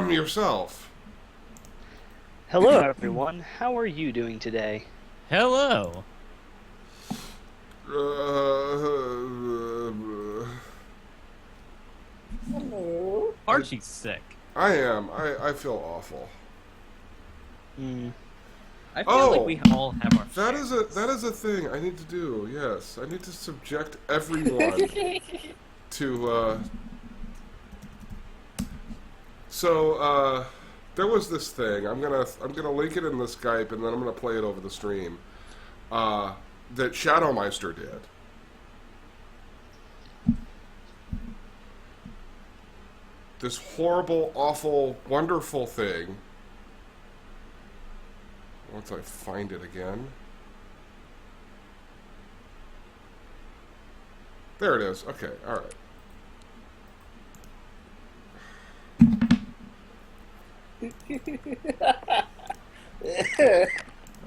from yourself. Hello, everyone. How are you doing today? Hello. Hello. Archie's sick. I am. I feel awful. I feel like we all have our. That is a thing I need to do. Yes, I need to subject everyone to. So there was this thing. I'm gonna link it in the Skype, and then I'm gonna play it over the stream. That Shadowmeister did. This horrible, awful, wonderful thing. Once I find it again. There it is. Okay, alright.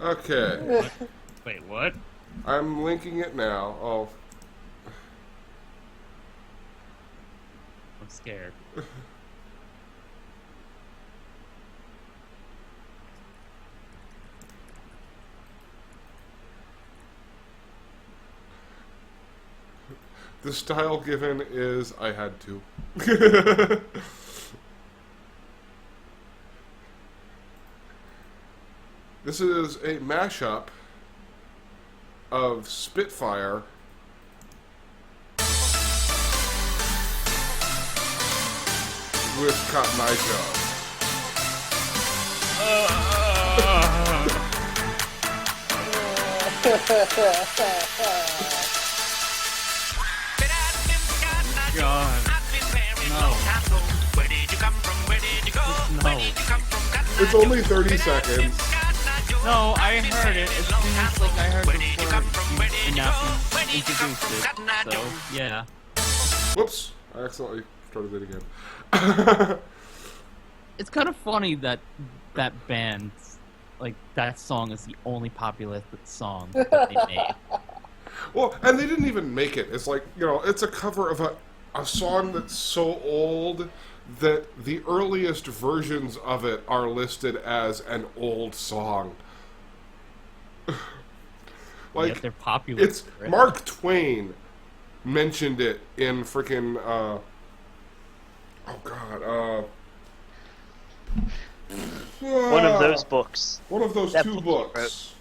Okay. Wait, what? I'm linking it now. Oh. I'm scared. The style given is I had to. This is a mashup of Spitfire with Cotton Eye Joe. God. No. It's only 30 seconds. No, I heard it. As soon as I heard the announcement introduced it. So yeah. Whoops! I accidentally started it again. It's kind of funny that that band, like that song, is the only popular song that they made. Well, and they didn't even make it. It's like, you know, it's a cover of a song that's so old that the earliest versions of it are listed as an old song. Like, yet they're popular. It's Mark Twain mentioned it in freaking One of those books. One of those That two book books.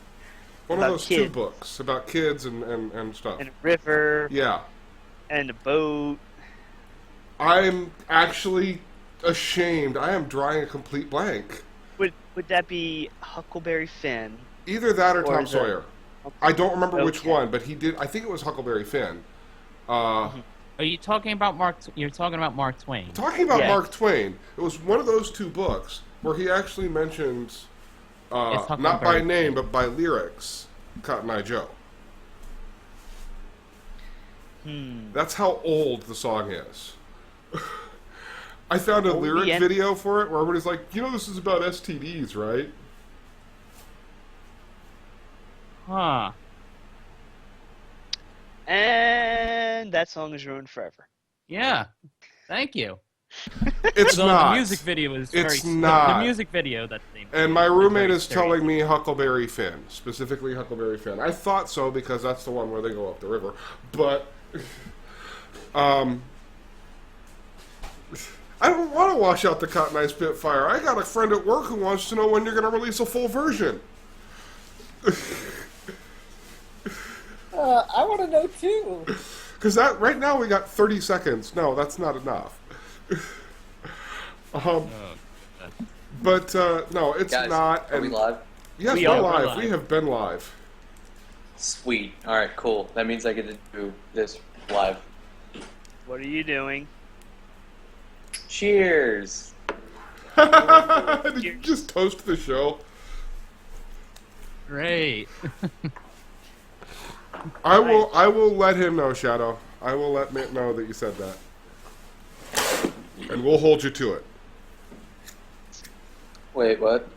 One of about those two kids. books about kids and stuff. And a river. Yeah. And a boat. I'm actually ashamed. I am drawing a complete blank. Would that be Huckleberry Finn? Either that or Tom is it- Sawyer. I don't remember which Okay. one, but he did. I think it was Huckleberry Finn. Are you talking about Mark? You're talking about Mark Twain. Talking about Yeah. Mark Twain, it was one of those two books where he actually mentions, not by Huckleberry name, but by lyrics, Cotton Eye Joe. That's how old the song is. I found a lyric video for it where everybody's like, you know this is about STDs, right? Huh. And that song is ruined forever. Yeah. Thank you. It's Though not. The music video is It's very. not. The music video that they. And my roommate very is telling me Huckleberry Finn, specifically Huckleberry Finn. I thought so because that's the one where they go up the river. But, I don't want to wash out the Cotton Eye Spitfire. I got a friend at work who wants to know when you're going to release a full version. I want to know too. Because that right now we got 30 seconds. No, that's not enough. But no, it's Guys, not. Are we live? Yes, We we're are live. live. We have been live. Sweet. Alright, cool. That means I get to do this live. What are you doing? Cheers! Did you just toast the show? Great. I will let him know, Shadow. I will let Mitt know that you said that. And we'll hold you to it. Wait, what?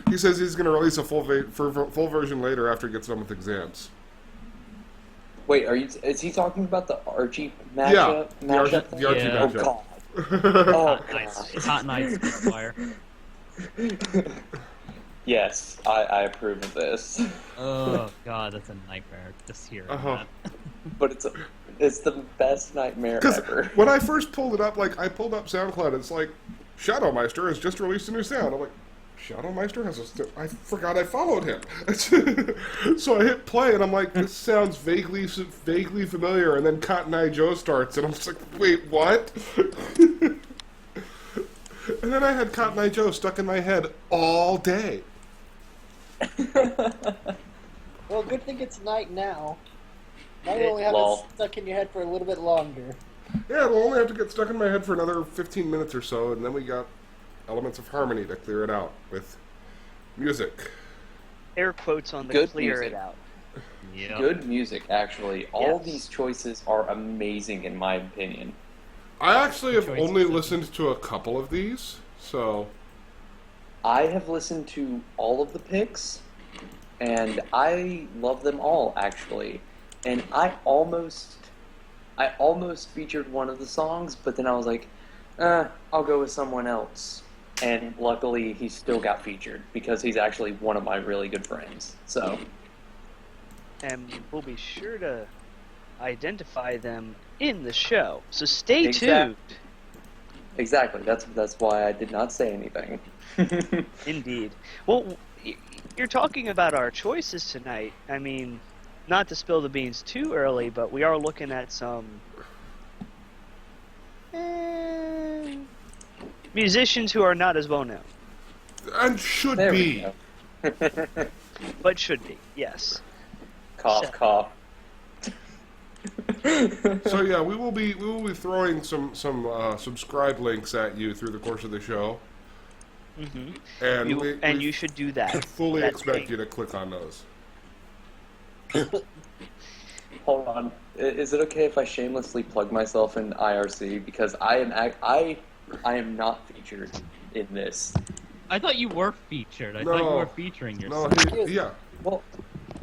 He says he's going to release a full version later after he gets done with exams. Wait, is he talking about the Archie Yeah, matchup? the Archie Yeah. Oh matchup. god. Oh, It's Hot Night Spitfire. Yes, I approve of this. Oh god, that's a nightmare. Just hearing that. But it's the best nightmare Because ever. when I first pulled it up, like I pulled up SoundCloud, it's like Shadow Meister has just released a new sound. I'm like, Shadow Meister has I forgot I followed him. So I hit play and I'm like, this sounds vaguely familiar. And then Cotton Eye Joe starts and I'm just like, wait, what? And then I had Cotton Eye Joe stuck in my head all day. Well, good thing it's night now. Now you only have Lol. it stuck in your head for a little bit longer. Yeah, we'll only have to get stuck in my head for another 15 minutes or so, and then we got elements of harmony to clear it out with music. Air quotes on the Good clear music. it out. Yeah. Good music, actually. All Yes. these choices are amazing, in my opinion. I actually have Choices. only listened to a couple of these, so... I have listened to all of the picks, and I love them all, actually. And I almost featured one of the songs, but then I was like, I'll go with someone else. And luckily, he still got featured, because he's actually one of my really good friends. So, And we'll be sure to identify them in the show. So stay tuned. Exactly. That's why I did not say anything. Indeed. Well, you're talking about our choices tonight. I mean, not to spill the beans too early, but we are looking at some musicians who are not as well known, And should There be. we go. but should be. Yes. Cough, cough. So yeah, we will be throwing some subscribe links at you through the course of the show, Mm-hmm. and You should do that. fully That's expect me. you to click on those. Hold on. Is it okay if I shamelessly plug myself in IRC, because I am not featured in this. I thought you were featured. I No. thought you were featuring No, yourself. yeah. Well,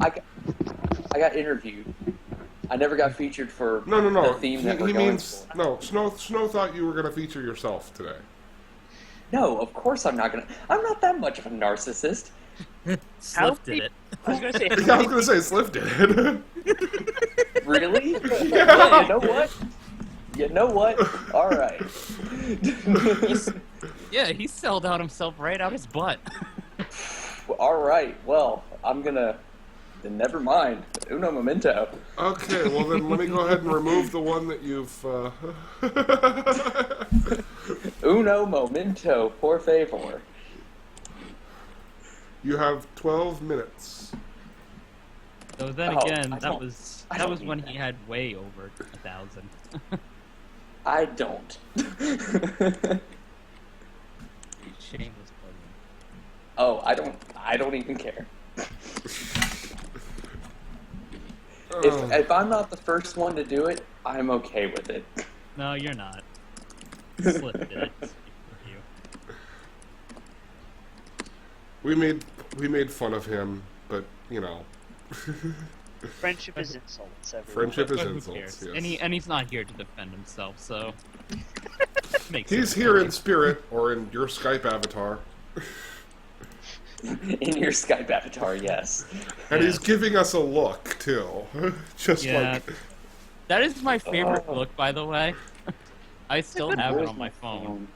I got interviewed. I never got featured for No. the theme that we're He going means for. no. Snow thought you were going to feature yourself today. No, of course I'm not gonna. I'm not that much of a narcissist. Sliff did it. I was gonna say. Yeah, I was going to say Sliff did. Really? Yeah. You know what? You know what? All right. Yeah, he sold out himself right out his butt. All right. Well, I'm gonna. Then never mind. Uno momento. Okay, well then let me go ahead and remove the one that you've. Uno momento, por favor. You have 12 minutes. So then Oh, again, I that don't- was I that don't was need when that. he had way over 1,000. I don't. Shameless plug. Oh, I don't even care. If I'm not the first one to do it, I'm okay with it. No, you're not. Sliff did it. Speak for you. We made fun of him, but you know, Friendship is insults, everyone. friendship is But who insults. cares? Yes. And he's not here to defend himself, so makes He's sense. here in spirit or in your Skype avatar, In your Skype avatar, yes. and he's Yes. giving us a look too, just Yeah. like That is my favorite Oh. look, by the way. I still have it Where's on my phone.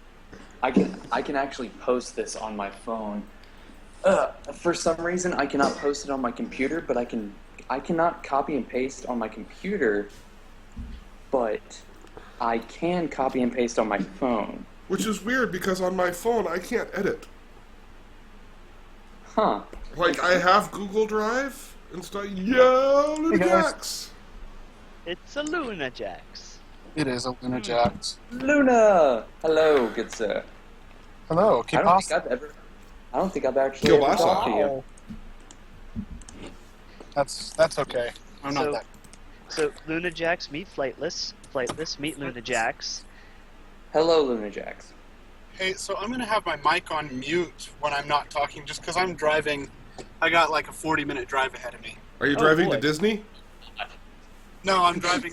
I can actually post this on my phone. For some reason, I cannot post it on my computer, but I cannot copy and paste on my computer, but I can copy and paste on my phone. which is weird because on my phone I can't edit. Huh. Like I have Google Drive and stuff. Yo, Hey, guys. Jax. It's a Luna Jax. It is a Luna Jax. Luna! Hello, good sir. Hello, I don't think I've actually ever Kielbasa. talked to you. That's okay. I'm not So- that. So Luna Jax meet Flightless. Flightless meet Luna Jax. Hello, Luna Jax. Hey, so I'm gonna have my mic on mute when I'm not talking, just because I'm driving. I got like a 40-minute drive ahead of me. Are you Oh, driving boy. to Disney? No, I'm driving.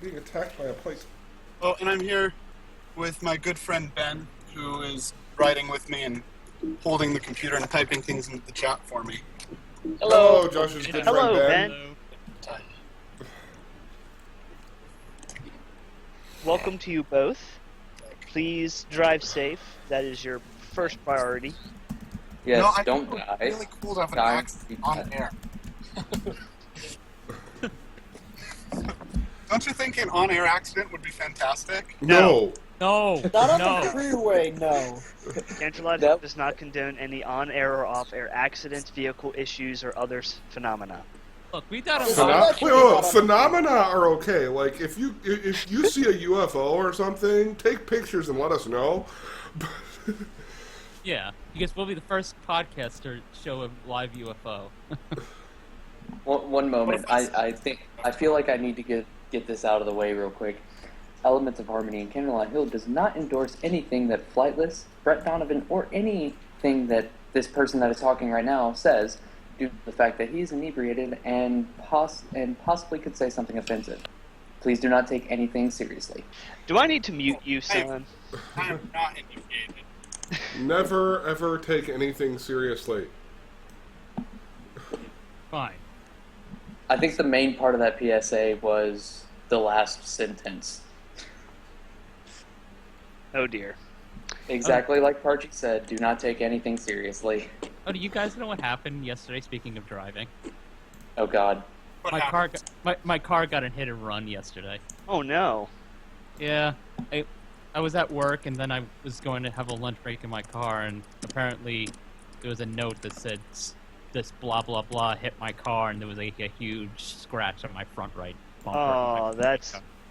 being attacked by a plate. Oh, and I'm here with my good friend Ben, who is writing with me and holding the computer and typing things into the chat for me. Hello, Josh's good Hello, friend Ben. Ben. Welcome to you both. Please drive safe. That is your first priority. Yes, No, I don't think it would die. be really cool to have an Die. accident on air. Don't you think an on-air accident would be fantastic? No. No, Not on no. the freeway, no. Canterlot Nope. does not condone any on-air or off-air accidents, vehicle issues, or other phenomena. Look, we got It's a not- lot. Wait, phenomena are okay. Like if you see a UFO or something, take pictures and let us know. Yeah, because we'll be the first podcast to show a live UFO. One moment. I feel like I need to get this out of the way real quick. Elements of Harmony and Canterlot Hill does not endorse anything that Flightless, Brett Donovan, or anything that this person that is talking right now says, due to the fact that he's inebriated and possibly could say something offensive. Please do not take anything seriously. Do I need to mute you, son? I am not inebriated. Never ever take anything seriously. Fine. I think the main part of that PSA was the last sentence. Oh dear. Exactly like Parchy said, do not take anything seriously. Oh, do you guys know what happened yesterday? Speaking of driving, Oh God. What my happened? my car got a hit and run yesterday. Oh no. Yeah, I was at work and then I was going to have a lunch break in my car, and apparently there was a note that said this blah blah blah hit my car, and there was a huge scratch on my front right bumper. Oh,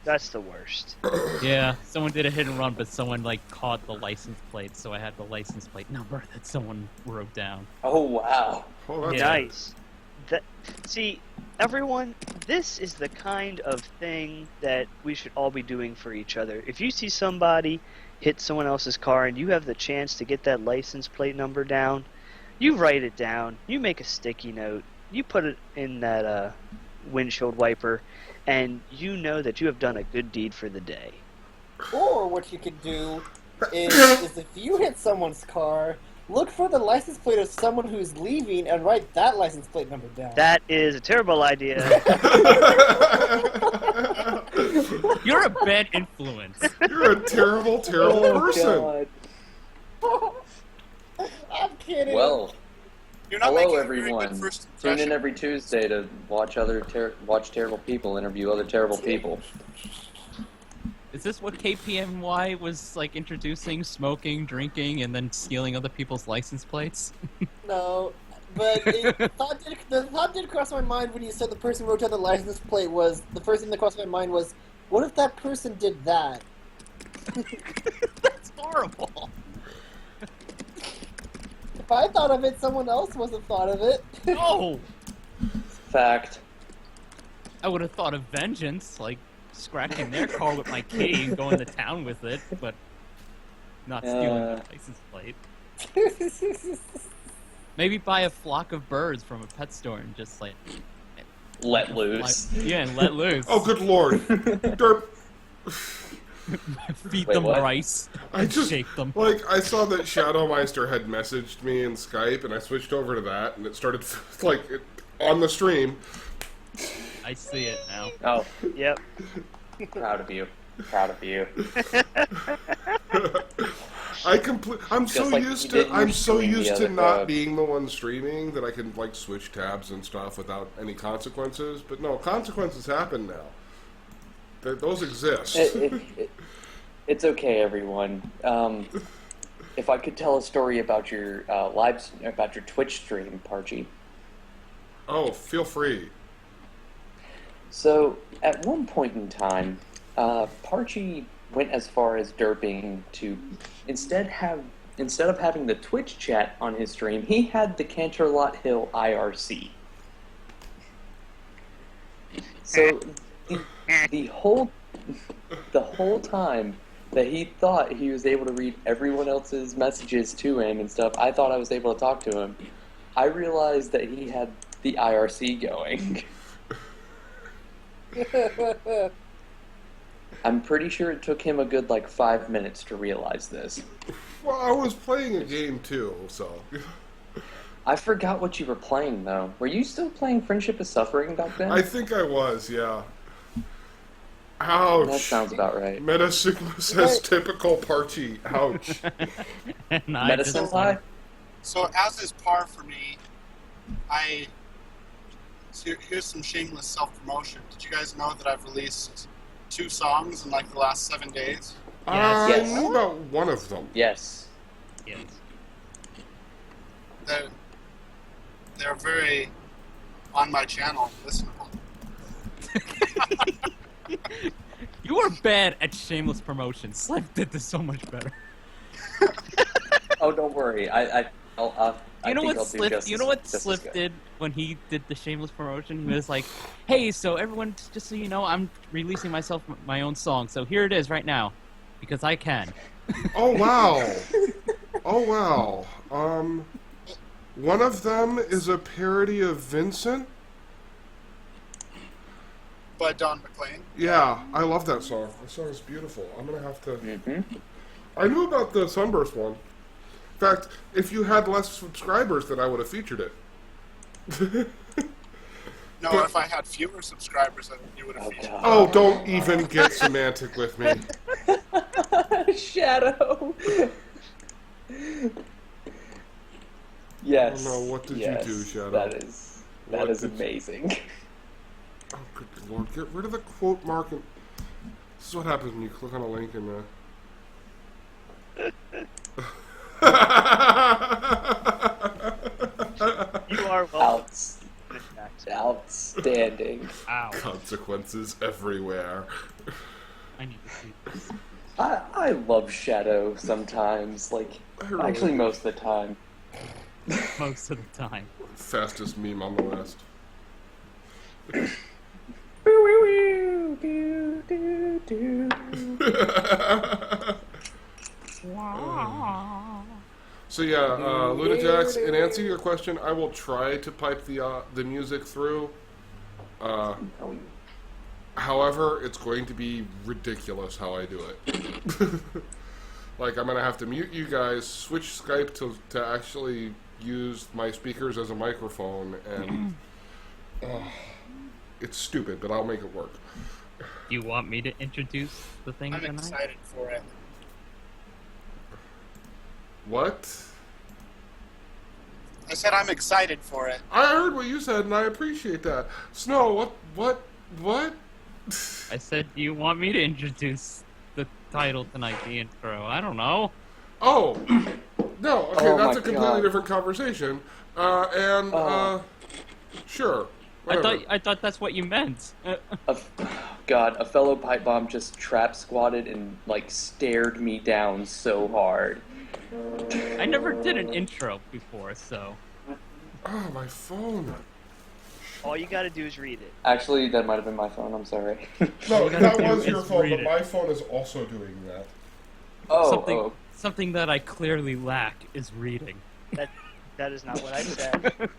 that's the worst. Yeah, someone did a hit and run, but someone like caught the license plate, so I had the license plate number that someone wrote down. Oh wow. Oh, that's Nice. See, everyone, this is the kind of thing that we should all be doing for each other. If you see somebody hit someone else's car and you have the chance to get that license plate number down, you write it down, you make a sticky note, you put it in that windshield wiper, and you know that you have done a good deed for the day. Or what you could do is if you hit someone's car, look for the license plate of someone who's leaving and write that license plate number down. That is a terrible idea. You're a bad influence. You're a terrible, terrible Oh, person. God. I'm kidding. Well, You're not hello making a very good everyone. first Tune in impression. every Tuesday to watch watch terrible people interview other terrible people. Is this what KPMY was like introducing? Smoking, drinking, and then stealing other people's license plates? No, but the thought did cross my mind when you said the person who wrote down the license plate was the first thing that crossed my mind was, what if that person did that? That's horrible. If I thought of it, someone else must have thought of it. No! Fact. I would have thought of vengeance, like scratching their car with my key and going to town with it, but not stealing their license plate. Maybe buy a flock of birds from a pet store and just like Let loose. yeah, and let loose. Oh, good lord. Derp. Feed Wait, them what? rice. I And just, shake them. like, I saw that Shadowmeister had messaged me in Skype, and I switched over to that, and it started, like, on the stream. I see it now. Oh, Yep. proud of you. Proud of you. I'm Just so like used you to did your stream the other not being the one streaming that I can, like, switch tabs and stuff without any consequences. But no, consequences happen now. Those exist. It's okay, everyone. If I could tell a story about your about your Twitch stream, Parchy. Oh, feel free. So, at one point in time, Parchy went as far as derping to instead of having the Twitch chat on his stream, he had the Canterlot Hill IRC. So the whole time that he thought he was able to read everyone else's messages to him and stuff, I thought I was able to talk to him. I realized that he had the IRC going. I'm pretty sure it took him a good, 5 minutes to realize this. Well, I was playing a game too, so. I forgot what you were playing, though. Were you still playing Friendship is Suffering back then? I think I was, yeah. Ouch. That sounds about right. Meta Sigma says typical party. Ouch. And I Medicine just Pie? So, as is par for me, here's some shameless self-promotion. Did you guys know that I've released 2 songs in, the last 7 days? I Yes. knew about one of them. Yes. Yes. They're very on my channel, listenable. You are bad at shameless promotion. Slick did this so much better. Oh, don't worry. You know what Slip did when he did the shameless promotion? He was like, "Hey, so everyone, just so you know, I'm releasing my own song. So here it is right now, because I can." Oh wow. Oh wow. One of them is a parody of Vincent. By Don McLean. Yeah, I love that song. That song is beautiful. I'm gonna have to. Mm-hmm. I knew about the Sunburst one. In fact, if you had less subscribers, then I would have featured it. No, But- if I had fewer subscribers, you would have featured. Oh, don't even get semantic with me. Shadow. Yes. Oh no, what did you do, Shadow? That is What did- amazing. Oh, good lord, get rid of the quote mark. And... This is what happens when you click on a link and. You are welcome. Outstanding. Ow. Consequences everywhere. I need to see this. I love Shadow sometimes. I really Actually, do. most of the time. Most of the time. Fastest meme on the list. So yeah, Lunajax, in answer to your question, I will try to pipe the music through. However, it's going to be ridiculous how I do it. I'm gonna have to mute you guys, switch Skype to actually use my speakers as a microphone, and it's stupid, but I'll make it work. Do you want me to introduce the thing I'm tonight? excited for it. What? I said I'm excited for it. I heard what you said, and I appreciate that. Snow, what? I said, do you want me to introduce the title tonight, the intro? I don't know. Oh, no. Okay, Oh that's my a completely God. different conversation. Sure. Whatever. I thought that's what you meant. God, a fellow pipe bomb just trap squatted and stared me down so hard. I never did an intro before, so. Oh, my phone. All you gotta do is read it. Actually, that might have been my phone. I'm sorry. No, you gotta that do was is your phone, read but it. my phone is also doing that. Something that I clearly lack is reading. That is not what I said.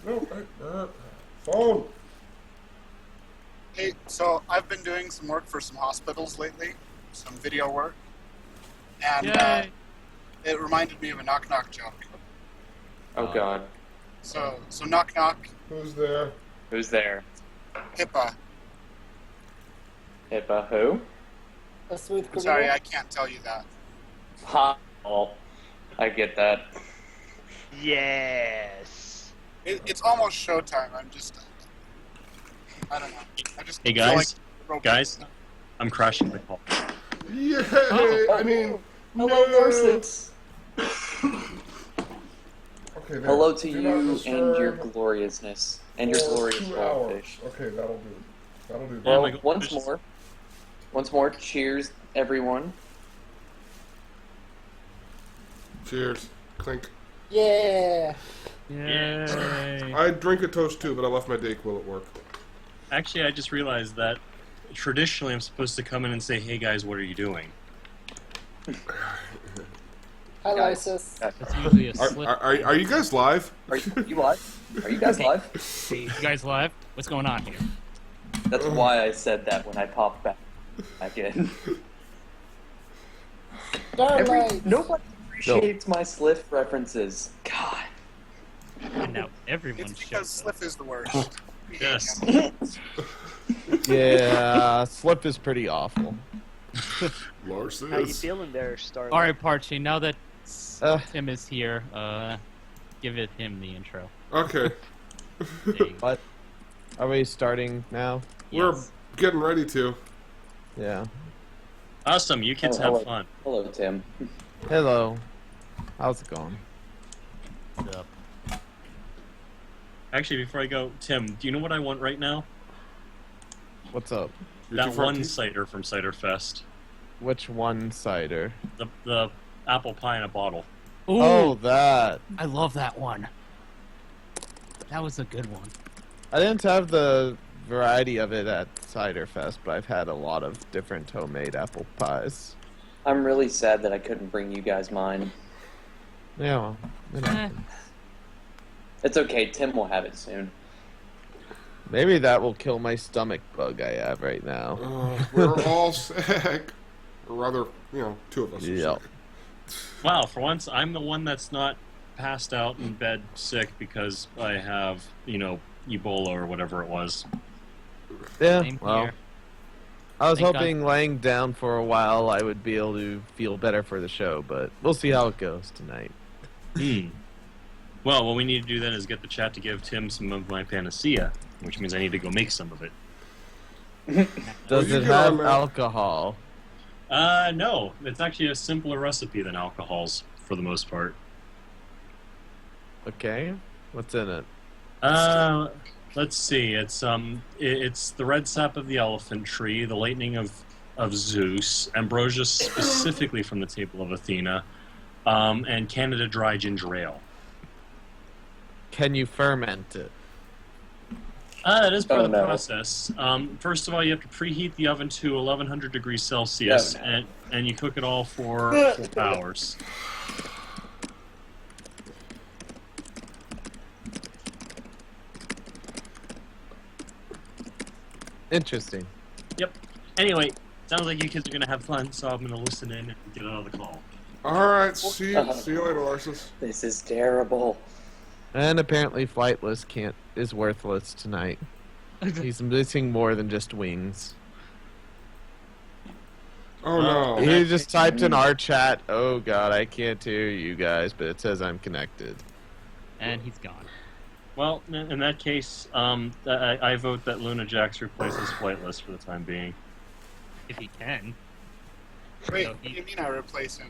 No, phone. Hey, so I've been doing some work for some hospitals lately, some video work, and Yay! it reminded me of a knock-knock joke. Oh God. So knock-knock, Who's there? Who's there? HIPAA. HIPAA who? A smooth I'm criminal. sorry, I can't tell you that. Ha. Oh, I get that. Yes. It's almost showtime. I don't know. I just Hey, feel guys. like Guys, I'm crashing the call. Yay! I mean, Hello, no. Dorsets. Okay, there. Hello to Do not you disturb and your gloriousness and your for glorious 2 goldfish. hours. Okay, that'll do. That'll do. Yeah, Well, my once goldfish more, cheers, everyone. Cheers. Clink. Yeah. Yay! I'd drink a toast too, but I left my Dayquil at work. Actually, I just realized that traditionally I'm supposed to come in and say, hey guys, what are you doing? Hi, Guys. Lysis. That's usually a slip. Are you guys live? Are you live? Are you guys live? Hey, you guys live? What's going on here? That's why I said that when I popped back in. Starlight. Nobody appreciates my Sliff references. God. And now everyone It's shows because up. Sliff is the worst. Yes. Yeah, Slip is pretty awful. Lars How you is. feeling there, Starlight? All right, Parchy. Now that Uh. Tim is here, give him the intro. Okay, There you go. What? Are we starting now? we're Yes. getting ready to. Yeah. Awesome. You kids Oh, have hello. fun. Hello, Tim. Hello. How's it going? What's up? Actually, before I go, Tim, do you know what I want right now? What's up? Your That two front one teeth? cider from Cider Fest. Which one cider? The apple pie in a bottle. Ooh, Oh, that. I love that one. That was a good one. I didn't have the variety of it at Cider Fest, but I've had a lot of different homemade apple pies. I'm really sad that I couldn't bring you guys mine. Yeah, well, it Eh, happens. It's okay, Tim will have it soon. Maybe that will kill my stomach bug I have right now. We're all sick. Or rather, two of us are Yep. sick. Wow, for once, I'm the one that's not passed out in bed sick because I have, Ebola or whatever it was. Yeah, Same well, here. I was Thank hoping laying down for a while I would be able to feel better for the show, but we'll see how it goes tonight. Hmm. Well, what we need to do then is get the chat to give Tim some of my panacea, which means I need to go make some of it. Does you it get on have that. alcohol? No. It's actually a simpler recipe than alcohol's, for the most part. Okay, what's in it? Let's see. It's the red sap of the elephant tree, the lightning of Zeus, ambrosia specifically from the table of Athena, and Canada dry ginger ale. Can you ferment it? That is part Oh, of the no. process. First of all, you have to preheat the oven to 1100 degrees Celsius, Oh, no. and you cook it all for 4 hours. Interesting. Anyway, sounds like you kids are gonna have fun, so I'm gonna listen in and get out of the call. All right, see you later, Larsus. This is terrible. And apparently Flightless is worthless tonight. He's missing more than just wings. Oh no. He just typed in our chat, oh god, I can't hear you guys, but it says I'm connected. And he's gone. Well, in that case, I vote that Luna Jax replaces Flightless for the time being. If he can. Wait, No, what do he- you mean I replace him?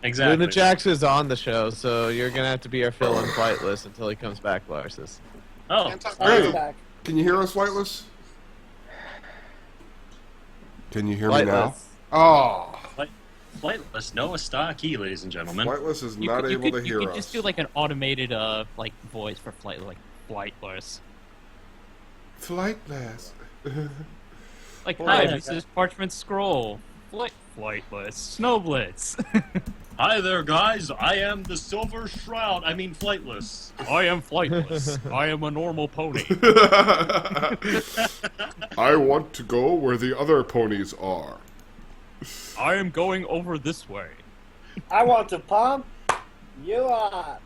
Exactly. Luna Jax is on the show, so you're gonna have to be our fill-in Flightless until he comes back, Larsus. Oh, Can't talk Hey. about Back. Can you hear us, Flightless? Can you hear me now? Flightless. Oh, Flightless, no Astaki, ladies and gentlemen. Flightless is You not could, able to you hear could us. just do like an automated voice for Flightless. Flightless. Like, Well, hi, yeah. this is Parchment Scroll. Flightless. Snowblitz. Hi there, guys. I am the Silver Shroud. I mean, Flightless. I am Flightless. I am a normal pony. I want to go where the other ponies are. I am going over this way. I want to pump you up.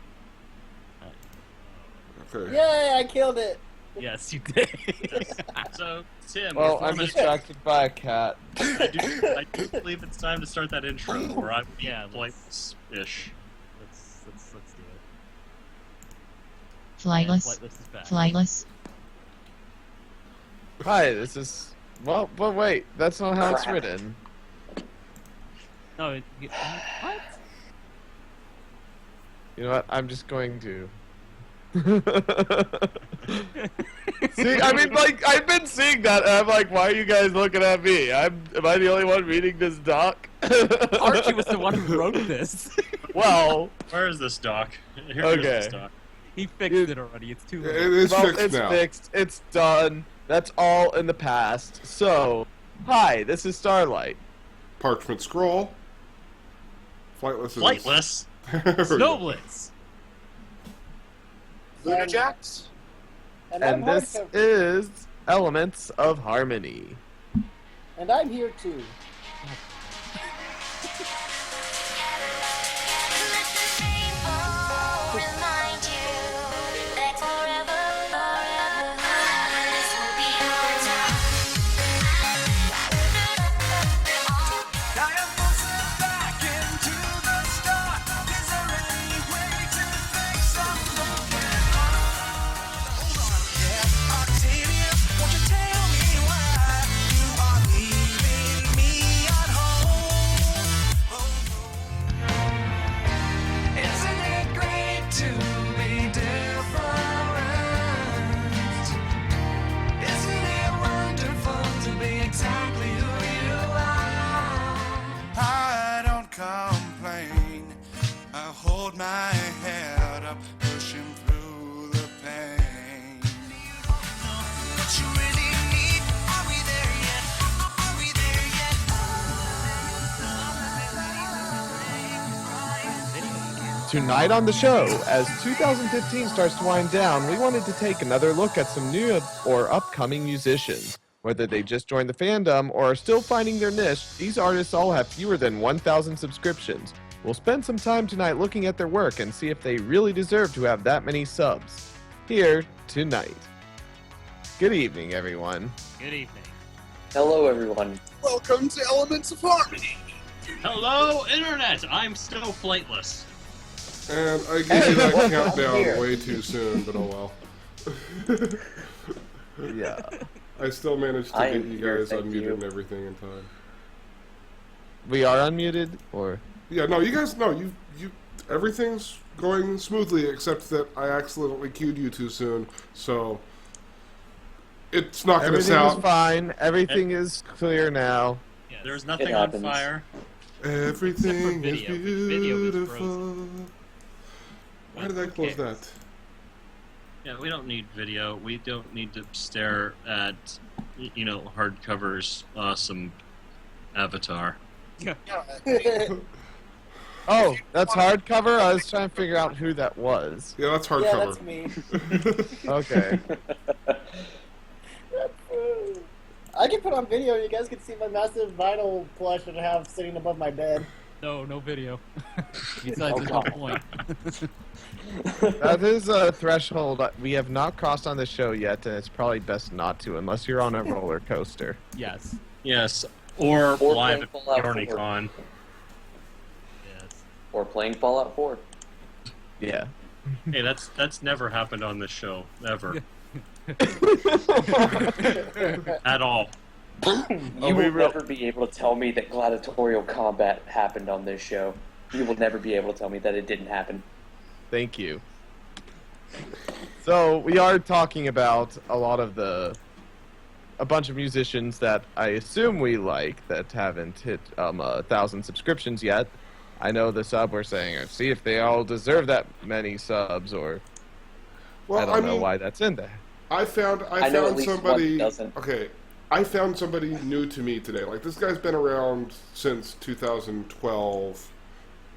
Okay. Yay, I killed it. Yes, you did. So, Tim, Well, before I'm I- distracted by a cat. I do believe it's time to start that intro, or I'm Yeah, Flightless-ish. Let's do it. Flightless. Flightless is back. Flightless. Hi, this is... Well, but wait, that's not how it's Crap. written. No, what? You know what? I'm just going to. See, I mean, like, I've been seeing that, and I'm like, why are you guys looking at me? Am I the only one reading this doc? Archie was the one who wrote this. Well, Where is this doc? Here's Okay. this doc. He fixed it already. It's too late. It is well, fixed it's now. fixed. It's done. That's all in the past. So, hi, this is Starlight. Parchment Scroll. Flightless is... Flightless? There we go. Snowblitz. Luna Jax? And I'm And this hardcover. is Elements of Harmony. And I'm here too. Tonight on the show, as 2015 starts to wind down, we wanted to take another look at some new or upcoming musicians. Whether they just joined the fandom or are still finding their niche, these artists all have fewer than 1,000 subscriptions. We'll spend some time tonight looking at their work and see if they really deserve to have that many subs. Here, tonight. Good evening, everyone. Good evening. Hello, everyone. Welcome to Elements of Harmony. Hello, Internet! I'm still flightless. And I gave you that Here. countdown way too soon, but oh well. Yeah. I still managed to I get am you here, guys thank unmuted you. and everything in time. We are unmuted, or? Yeah, no, you guys, no, you, everything's going smoothly except that I accidentally queued you too soon, so it's not going to Everything is sound. fine. Everything is clear now. Yes. There's It nothing on happens. fire. Everything is video. Video is beautiful. Why did I close Okay. that? Yeah, we don't need video. We don't need to stare at, hardcover's awesome avatar. Oh, that's hardcover? I was trying to figure out who that was. Yeah, that's Yeah, hardcover. that's me. Okay. I can put on video. You guys can see my massive vinyl plush that I have sitting above my bed. No video. Besides, there's no point. That is a threshold we have not crossed on the show yet, and it's probably best not to, unless you're on a roller coaster. Yes. Yes, or Or live playing at Fallout 4. YornyCon. Yes. Or playing Fallout 4. Yeah. Hey, that's never happened on this show, ever. At all. You will never be able to tell me that gladiatorial combat happened on this show. You will never be able to tell me that it didn't happen. Thank you. So, we are talking about a bunch of musicians that I assume we like that haven't hit 1,000 subscriptions yet. I know the sub we're saying, see if they all deserve that many subs, or Well, I don't know mean, why that's in there. I found I know at least somebody. one doesn't. Okay, I found somebody new to me today. Like, this guy's been around since 2012,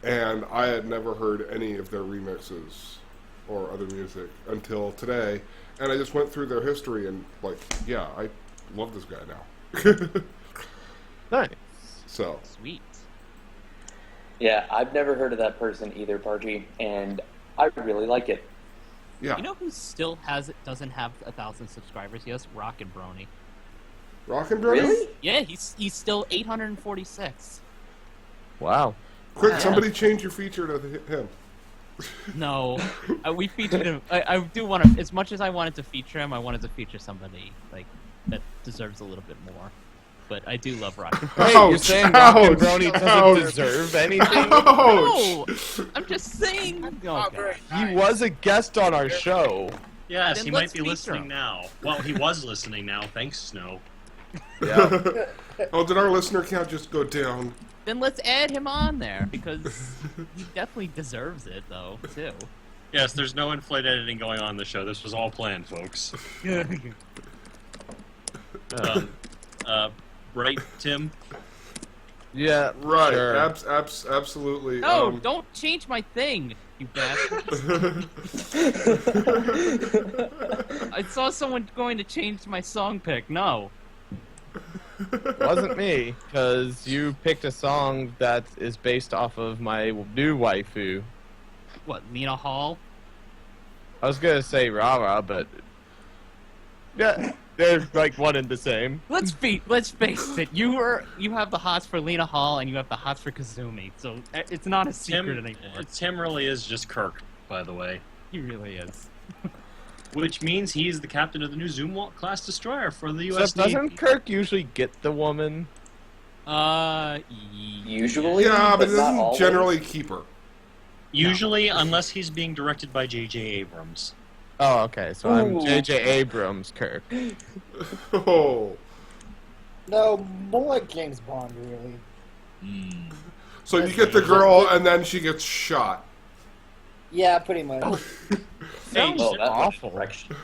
and I had never heard any of their remixes or other music until today. And I just went through their history and, like, yeah, I love this guy now. Nice. So, Sweet. Yeah, I've never heard of that person either, Party, and I really like it. yeah. You know who still doesn't have 1,000 subscribers? Yes, Rock and Brownie. Rockin' Brownie? Really? Yeah, he's still 846. Wow. Quick, Yeah. somebody change your feature to him. No, we featured him. I do want to, as much as I wanted to feature him, I wanted to feature somebody like that deserves a little bit more. But I do love Rock. Hey, you're Ouch, saying Rock and ouch, Brony doesn't ouch. deserve anything? No, I'm just saying. Not Okay. very He nice. was a guest on our show. Yes, Then he let's might be feature listening him. now. Well, he was listening now. Thanks, Snow. Yeah. Oh, did our listener count just go down? Then let's add him on there because he definitely deserves it, though, too. Yes, there's no in-flight editing going on in the show. This was all planned, folks. Right, Tim? Yeah. Right, Sure. absolutely. No, don't change my thing. you bastard. I saw someone going to change my song pick. No. It wasn't me, because you picked a song that is based off of my new waifu. What, Lena Hall? I was gonna say Rara, but yeah, they're like one and the same. Let's face it. You have the hots for Lena Hall and you have the hots for Kazumi, so it's not a secret anymore. Tim really is just Kirk, by the way. He really is. Which means he's the captain of the new Zoom class destroyer for the U.S. Except doesn't Kirk usually get the woman? Usually, Yeah, but it not doesn't always. generally keep her. Usually, unless he's being directed by J.J. Abrams. Oh, okay, so I'm Ooh. J.J. Abrams Kirk. Oh. No, more like James Bond, really. So you get the girl, and then she gets shot. Yeah, pretty much. Sounds Oh, that's awful. direction.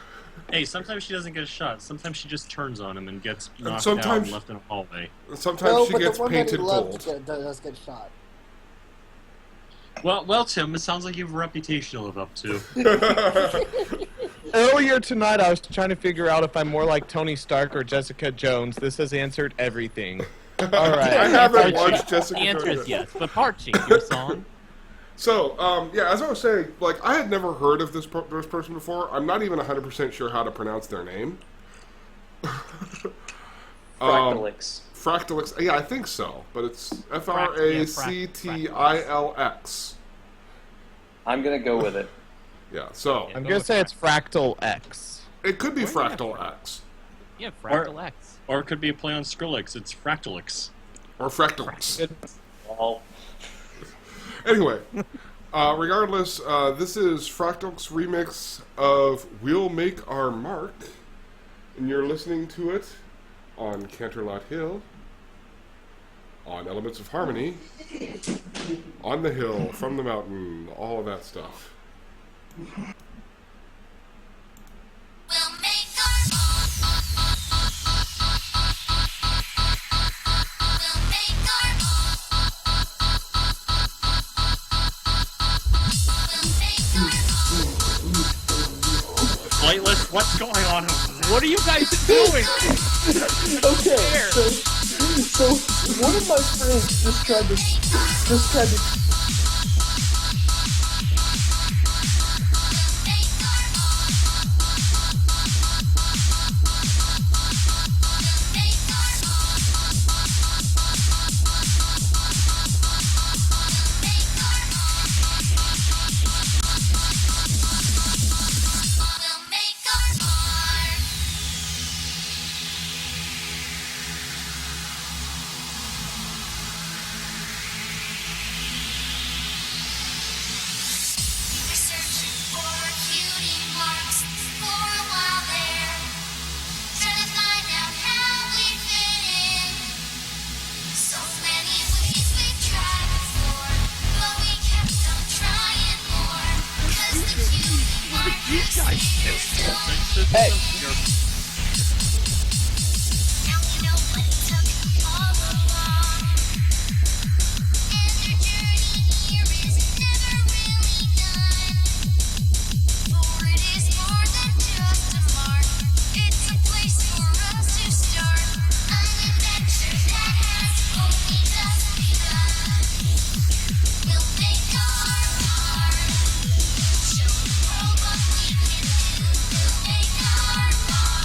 Hey, sometimes she doesn't get shot. Sometimes she just turns on him and gets And knocked out sometimes- and left in a hallway. Sometimes No, she but gets the one that painted he loves gold. does get shot. Well, Tim, it sounds like you have a reputation to live up to. Earlier tonight, I was trying to figure out if I'm more like Tony Stark or Jessica Jones. This has answered everything. All right. I haven't Archie. watched Jessica The answer Jones is yet. yes, but Archie, your song. So, yeah, as I was saying, like, I had never heard of this person before. I'm not even 100% sure how to pronounce their name. Fractilx. Fractilx, yeah, I think so, but it's Fractilx. I'm gonna go with it. Yeah, so I'm going to say it's fractilx. it could be Where do you have FractilX Yeah, fractilx. Or it could be a play on Skrillex. It's fractilx. or Fractilx. Well, Anyway, regardless, this is Fractilx remix of "We'll Make Our Mark," and you're listening to it on Canterlot Hill, on Elements of Harmony, on the hill, from the mountain, all of that stuff. Flightless, what's going on over there? What are you guys doing? Okay, so one of my friends just tried to Show the world what we can do. We'll make our mark.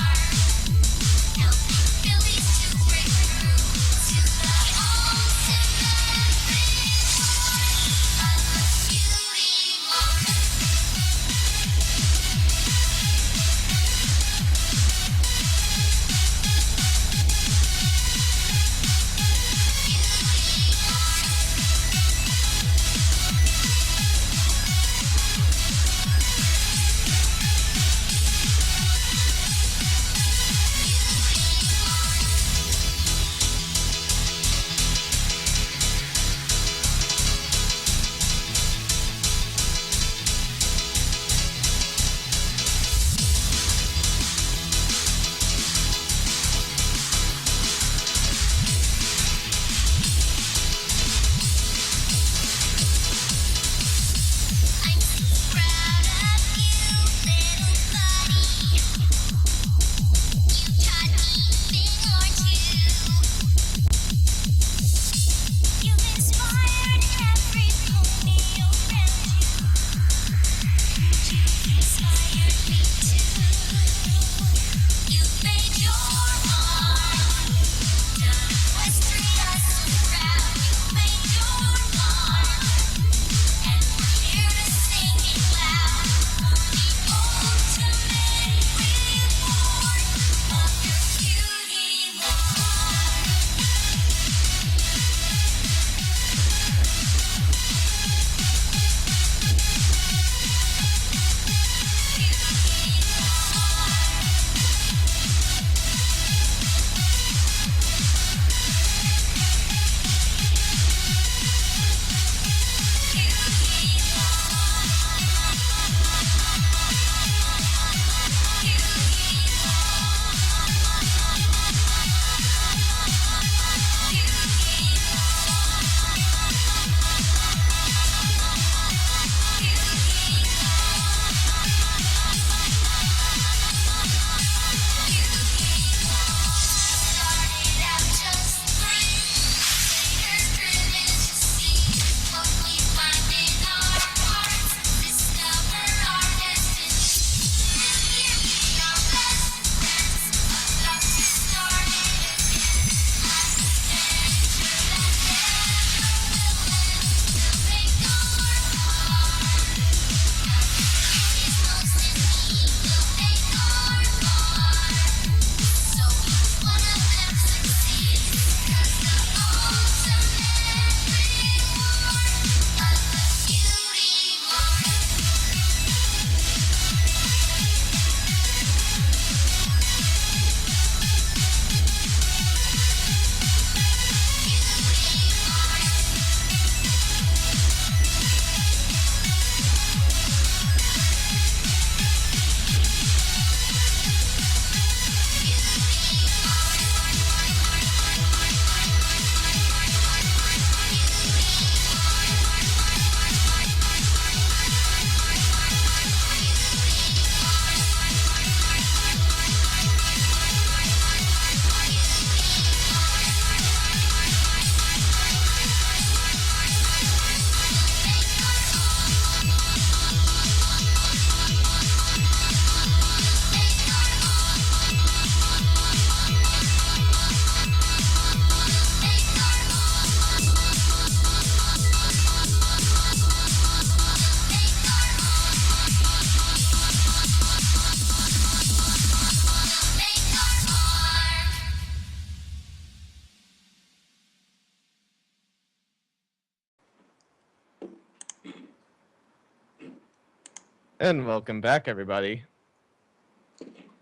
And welcome back, everybody.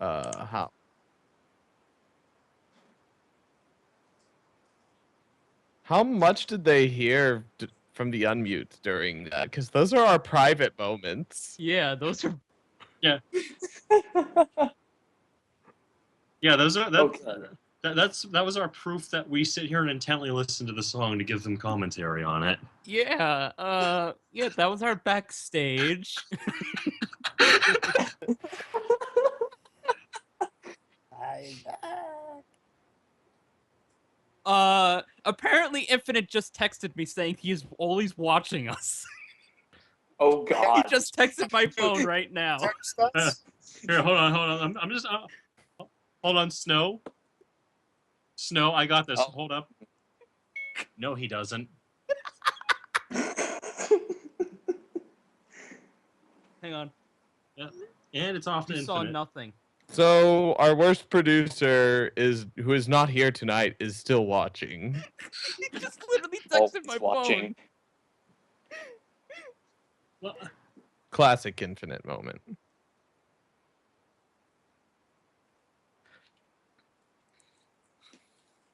How much did they hear from the unmute during that? Because those are our private moments. Yeah, those are. Yeah. Yeah, those are that was our proof that we sit here and intently listen to the song to give them commentary on it. Yeah, that was our backstage. I'm back. Apparently Infinite just texted me saying he's always watching us. Oh He God. just texted my phone right now. Text us? Here, hold on. I'm just hold on, Snow. Snow, I got this. Oh. Hold up. No, he doesn't. Hang on. Yeah. And it's off to You saw Infinite. nothing. So our worst producer who is not here tonight is still watching. He just literally Oh, texted my he's watching. phone. Well, Classic Infinite moment.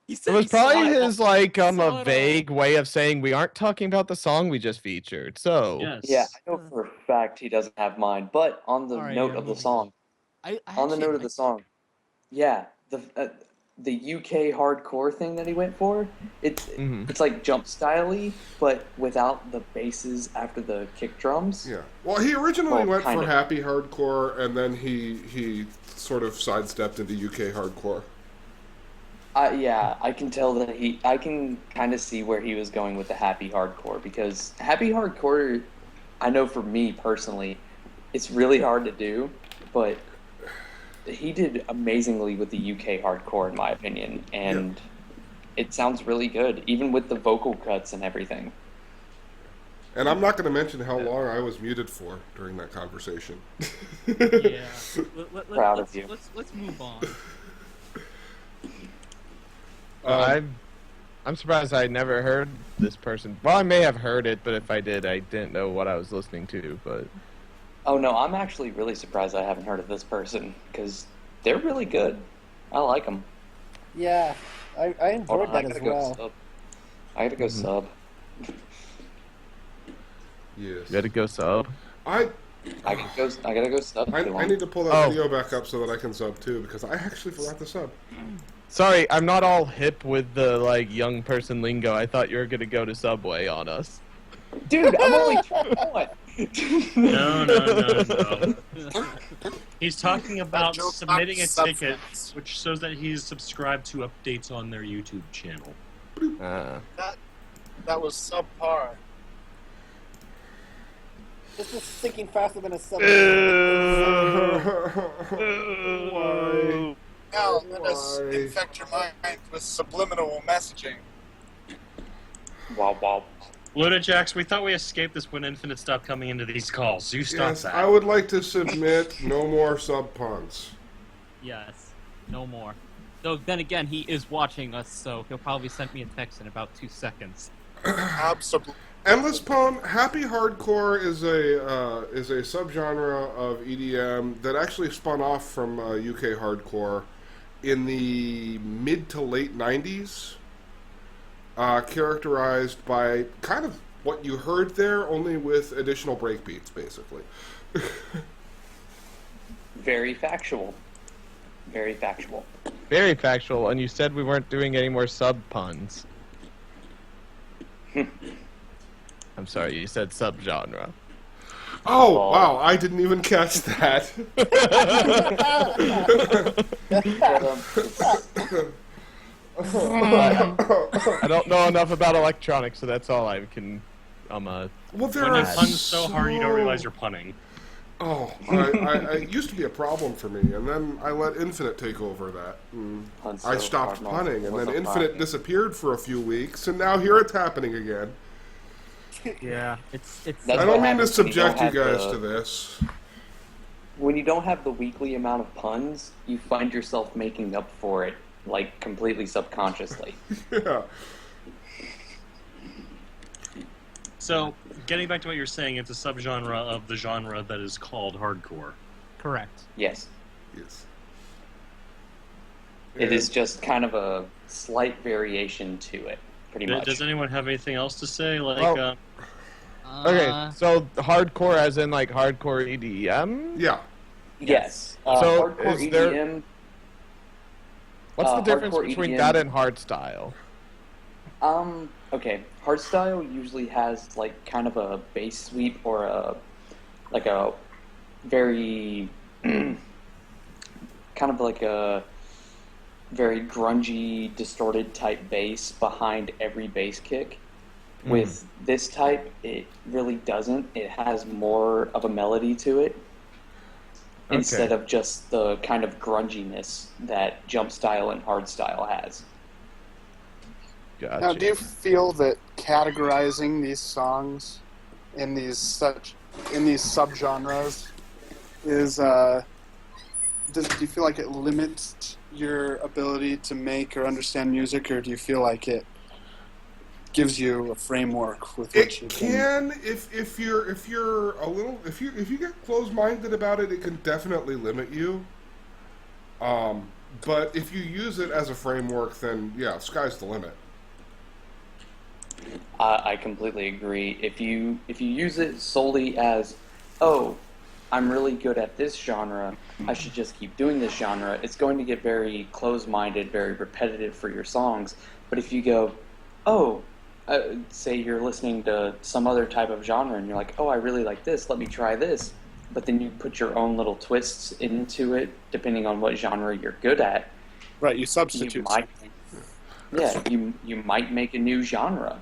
He It said was he saw probably it. his Saw it a all. vague way of saying we aren't talking about the song we just featured. So yes. Yeah, I know for a fact he doesn't have mine. But on the Alright, note yeah, of the moving song, I on the actually note of the song, yeah, the UK hardcore thing that he went for, it's like jump styley, but without the basses after the kick drums. Yeah. Well, he originally went kind for of. happy hardcore, and then he sort of sidestepped into UK hardcore. Yeah, I can tell that I can kind of see where he was going with the happy hardcore, because happy hardcore, I know for me personally, it's really hard to do, but he did amazingly with the UK hardcore, in my opinion, and it sounds really good, even with the vocal cuts and everything. And I'm not going to mention how long I was muted for during that conversation. Yeah. Proud of you. Let's move on. I'm surprised I never heard this person. Well, I may have heard it, but if I did, I didn't know what I was listening to. But Oh no, I'm actually really surprised I haven't heard of this person, because they're really good. I like them. Yeah, I Hold enjoyed on, I that gotta as go well. sub. I gotta go sub. Yes. you had to go sub. I gotta go sub. I need to pull that video back up so that I can sub too, because I actually forgot to sub. Sorry, I'm not all hip with the young person lingo. I thought you were gonna go to Subway on us. Dude, I'm only 21. No. He's talking about joke submitting a about ticket, substance. which shows that he's subscribed to updates on their YouTube channel. That was subpar. This was thinking faster than a sub. Why? Now let us Why? infect your mind with subliminal messaging. Wow. Lunajax, we thought we escaped this when Infinite stopped coming into these calls. You stop Yes, that. I would like to submit no more sub puns. Yes. No more. Though then again, he is watching us, so he'll probably send me a text in about 2 seconds. Absolutely. Endless Pwn, happy hardcore is a subgenre of EDM that actually spun off from UK hardcore in the mid to late 90s, characterized by kind of what you heard there, only with additional breakbeats, basically. Very factual. Very factual. Very factual, and you said we weren't doing any more sub puns. I'm sorry, you said subgenre. Oh, wow, I didn't even catch that. I don't know enough about electronics, so that's all I can. Well, there When are you pun so hard, you don't realize you're punning. Oh, it used to be a problem for me, and then I let Infinite take over that. And I stopped punning, and then Infinite disappeared for a few weeks, and now here it's happening again. Yeah, it's. I don't mean to subject you guys to this. When you don't have the weekly amount of puns, you find yourself making up for it, like, completely subconsciously. Yeah. So, getting back to what you're saying, it's a subgenre of the genre that is called hardcore. Correct. Yes. Yes. It is just kind of a slight variation to it, pretty much. Does anyone have anything else to say? Like, Well, Okay, so hardcore as in like hardcore EDM? Yeah. Yes. So hardcore is there- EDM. What's the difference hardcore between EDM that and hardstyle? Okay. Hardstyle usually has like kind of a bass sweep or a very kind of like a very grungy, distorted type bass behind every bass kick. With this type, it really doesn't. It has more of a melody to it instead of just the kind of grunginess that jump style and hardstyle has. Gotcha. Now, do you feel that categorizing these songs in these subgenres is do you feel like it limits your ability to make or understand music, or do you feel like it gives you a framework with which It you can, if you get closed-minded about it, it can definitely limit you. But if you use it as a framework, then yeah, sky's the limit. I completely agree. If you use it solely as, oh, I'm really good at this genre, I should just keep doing this genre, it's going to get very closed-minded, very repetitive for your songs. But if you go, oh, say you're listening to some other type of genre and you're like, oh, I really like this, let me try this. But then you put your own little twists into it, depending on what genre you're good at. Right, you substitute. You might make a new genre.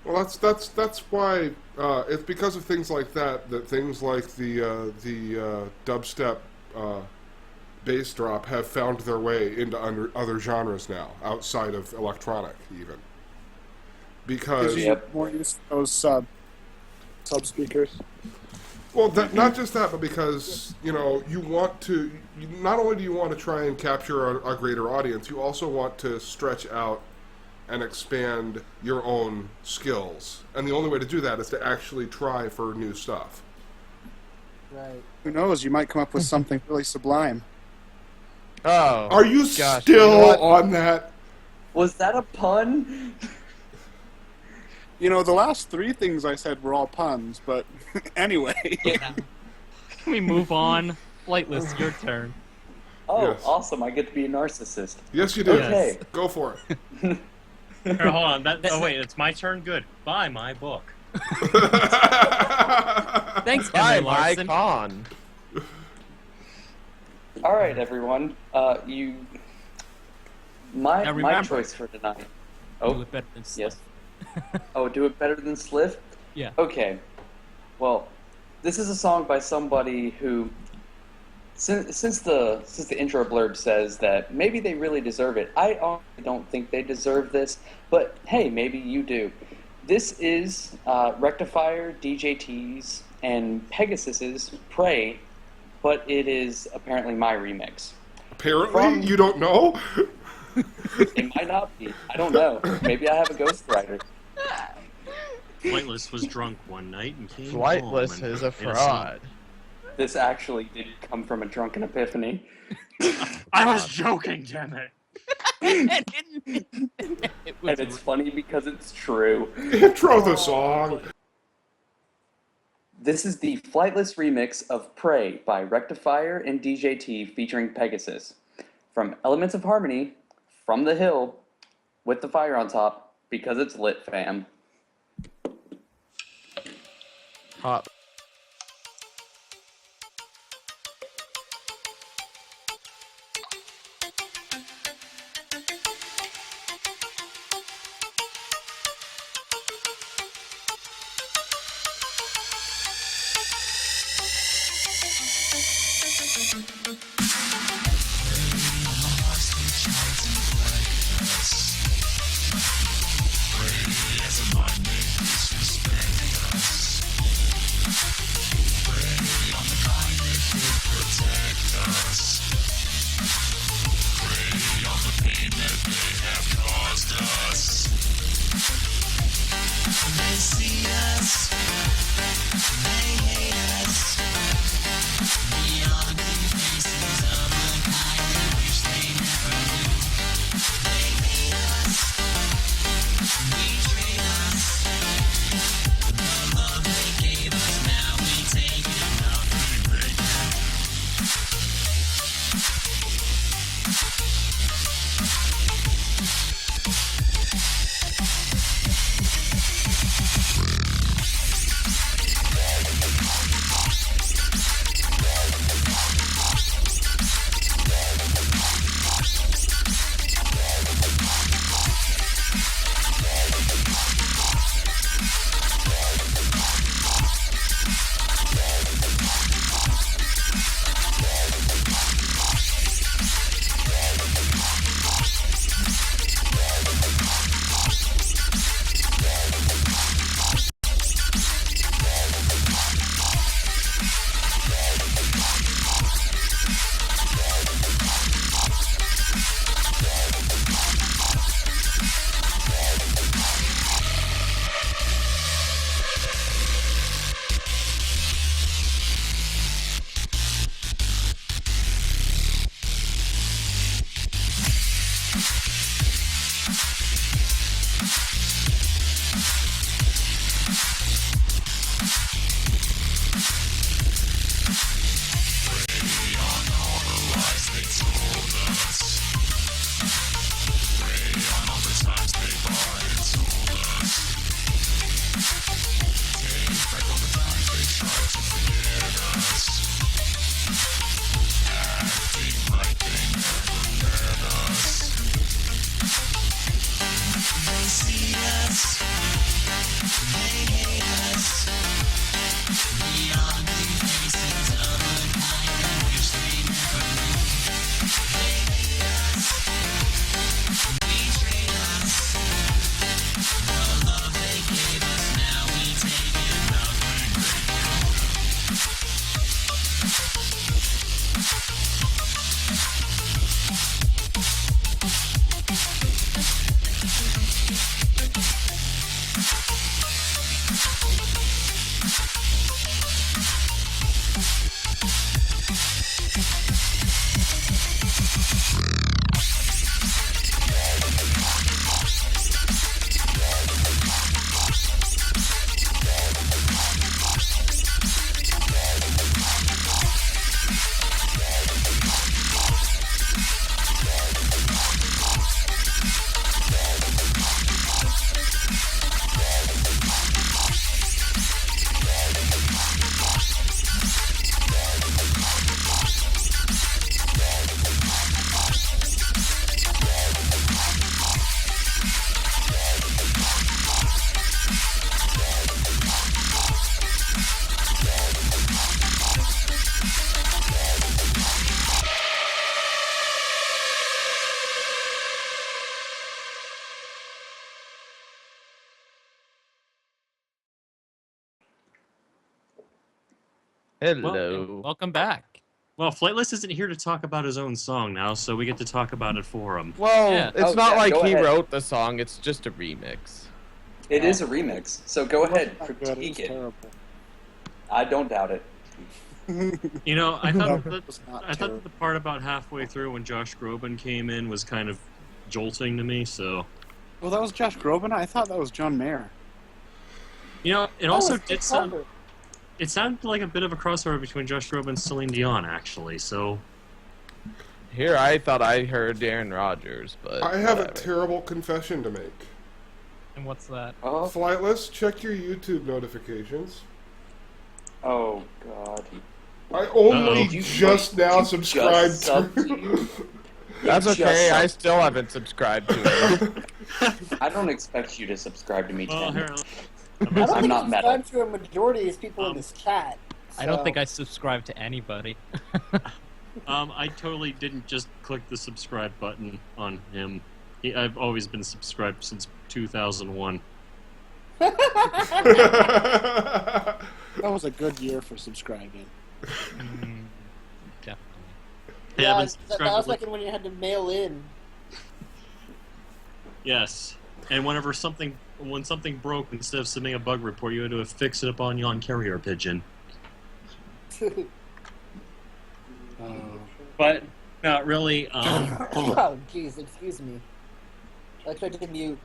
Well, that's why it's because of things like that things like the dubstep bass drop have found their way into other genres now, outside of electronic even. Because you more use of those sub speakers. Well, not just that, but because you want to. Not only do you want to try and capture a greater audience, you also want to stretch out and expand your own skills. And the only way to do that is to actually try for new stuff. Right. Who knows? You might come up with something really sublime. Oh. Are you gosh, still you know what? on that? Was that a pun? The last three things I said were all puns, but anyway. Can we move on? Flightless, your turn. Oh, Yes. awesome. I get to be a narcissist. Yes, you do. Okay. Go for it. Here, hold on. Oh, wait, it's my turn? Good. Buy my book. Thanks, Bye, Emily my Larson. con. All right, everyone. My Now remember- choice for tonight. Do Oh, it better than yes. Oh, do it better than Sliff? Yeah. Okay. Well, this is a song by somebody who, since the intro blurb says that maybe they really deserve it, I honestly don't think they deserve this, but hey, maybe you do. This is Rectifier, DJT's, and PegasYs' Pray, but it is apparently my remix. Apparently, you don't know? It might not be. I don't know. Maybe I have a ghostwriter. Flightless was drunk one night and came Flightless home and is a made song. fraud. This actually did come from a drunken epiphany. I was joking, damn it. It was And it's funny because it's true. Intro the song. This is the Flightless remix of Pray by Rectifier and DJT featuring PegasYs. From Elements of Harmony, From the Hill, with the fire on top, because it's lit, fam. Hot. Hello. Welcome back. Well, Flightless isn't here to talk about his own song now, so we get to talk about it for him. Well, Yeah. it's Oh, not yeah, like go he ahead. wrote the song, it's just a remix. It is a remix, so go ahead, Not good, critique was it. terrible. I don't doubt it. You know, I thought It was not I thought terrible. that the part about halfway through when Josh Groban came in was kind of jolting to me, so... Well, that was Josh Groban? I thought that was John Mayer. You know, it Oh, also it's did the sound... cover. It sounded like a bit of a crossover between Josh Groban and Celine Dion, actually, so... Here I thought I heard Aaron Rodgers, but I have a whatever. terrible confession to make. And what's that? Oh, Flightless, check your YouTube notifications. oh God. I only Uh-oh. just now subscribed just to. subbed to you? That's Just okay, I subbed. still haven't subscribed to it. I don't expect you to subscribe to me, Well, Tim. here... I don't I'm think not I mad. subscribe to a majority of these people in this chat. I don't so- think I subscribe to anybody. I totally didn't just click the subscribe button on him. I've always been subscribed since 2001. That was a good year for subscribing. Definitely. Yeah, I've been that subscribed was to- like when you had to mail in. Yes. And when something broke, instead of submitting a bug report, you had to fix it up on carrier pigeon. But not really. Oh, jeez, excuse me. I tried to mute.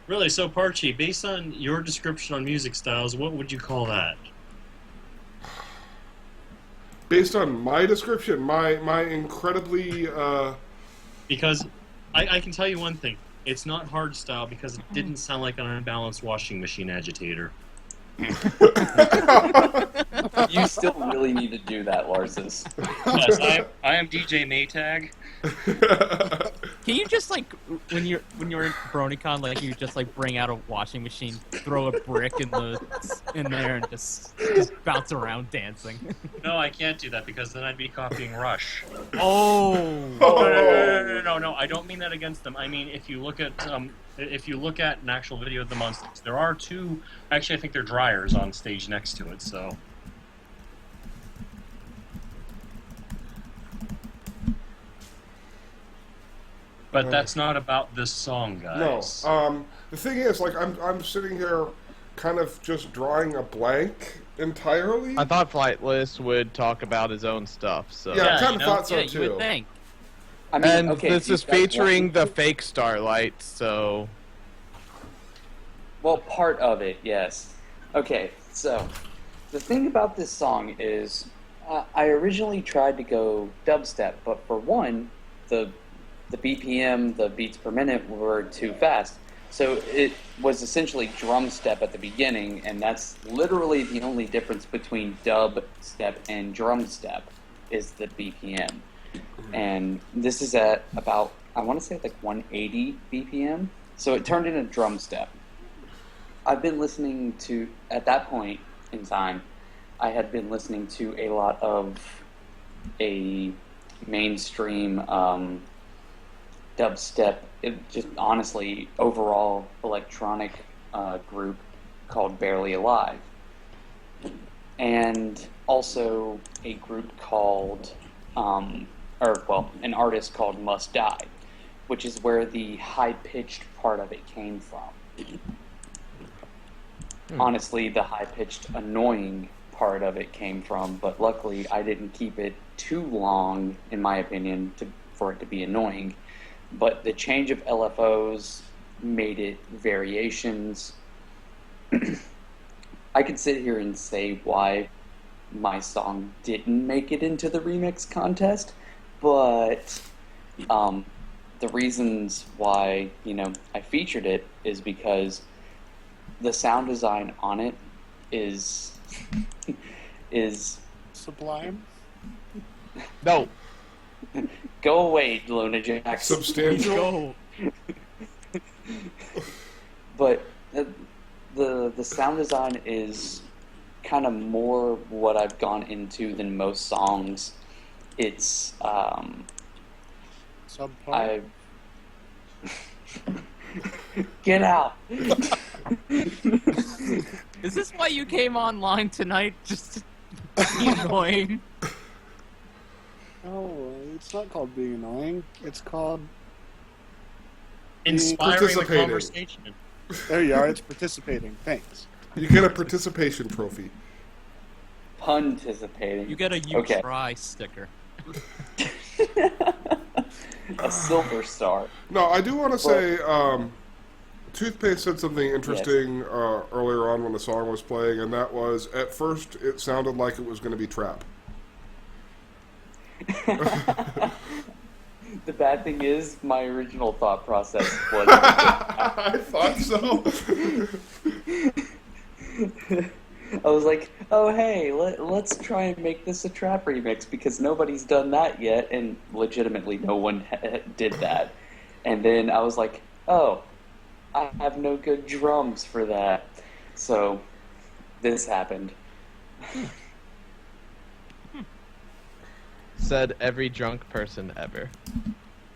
Really, so Parchi, based on your description on music styles, what would you call that? Based on my description, my incredibly Because I can tell you one thing. It's not hardstyle because it didn't sound like an unbalanced washing machine agitator. You still really need to do that, Larsis. Yes, I am DJ Maytag. Can you just like when you're in BronyCon, like you just like bring out a washing machine, throw a brick in there, and just bounce around dancing? No, I can't do that because then I'd be copying Rush. Oh. No, I don't mean that against them. I mean, if you look at an actual video of them on stage, there are two. Actually, I think they're dryers on stage next to it. So. But that's not about this song, guys. no. The thing is, like, I'm sitting here, kind of just drawing a blank entirely. I thought Flightless would talk about his own stuff, so... Yeah, I kind you of know, thought so Yeah, you too. would think. I mean, And okay, this you is guys want featuring me the to- fake Starlight, so... Well, part of it, yes. Okay, so the thing about this song is, I originally tried to go dubstep, but for one, the BPM, the beats per minute, were too fast. So it was essentially drum step at the beginning, and that's literally the only difference between dub step and drum step is the BPM. And this is at about, I want to say like 180 BPM. So it turned into drum step. I've been listening to, at that point in time, I had been listening to a lot of a mainstream dubstep, just honestly, overall electronic group called Barely Alive. And also a group called, an artist called Must Die, which is where the high-pitched part of it came from. Honestly, the high-pitched, annoying part of it came from, but luckily I didn't keep it too long, in my opinion, for it to be annoying. But the change of LFOs made it variations. I could sit here and say why my song didn't make it into the remix contest, but the reasons why, I featured it is because the sound design on it is Sublime? No. go away, Luna Jackson. Substantial. Go. But the sound design is kind of more what I've gone into than most songs. It's Subpar? I get out. Is this why you came online tonight? Just Annoying. Oh, it's not called being annoying. It's called. Inspiring the Participating. conversation. There you are. It's participating. Thanks. You get a participation trophy. Participating. You get a "you Okay. try" sticker. A silver star. No, I do want to say, Toothpaste said something interesting earlier on when the song was playing, and that was, at first, it sounded like it was going to be trap. The bad thing is, my original thought process was. I thought so. I was like, oh hey, let's try and make this a trap remix because nobody's done that yet, and legitimately no one did that. And then I was like, oh, I have no good drums for that. So this happened. Said every drunk person ever.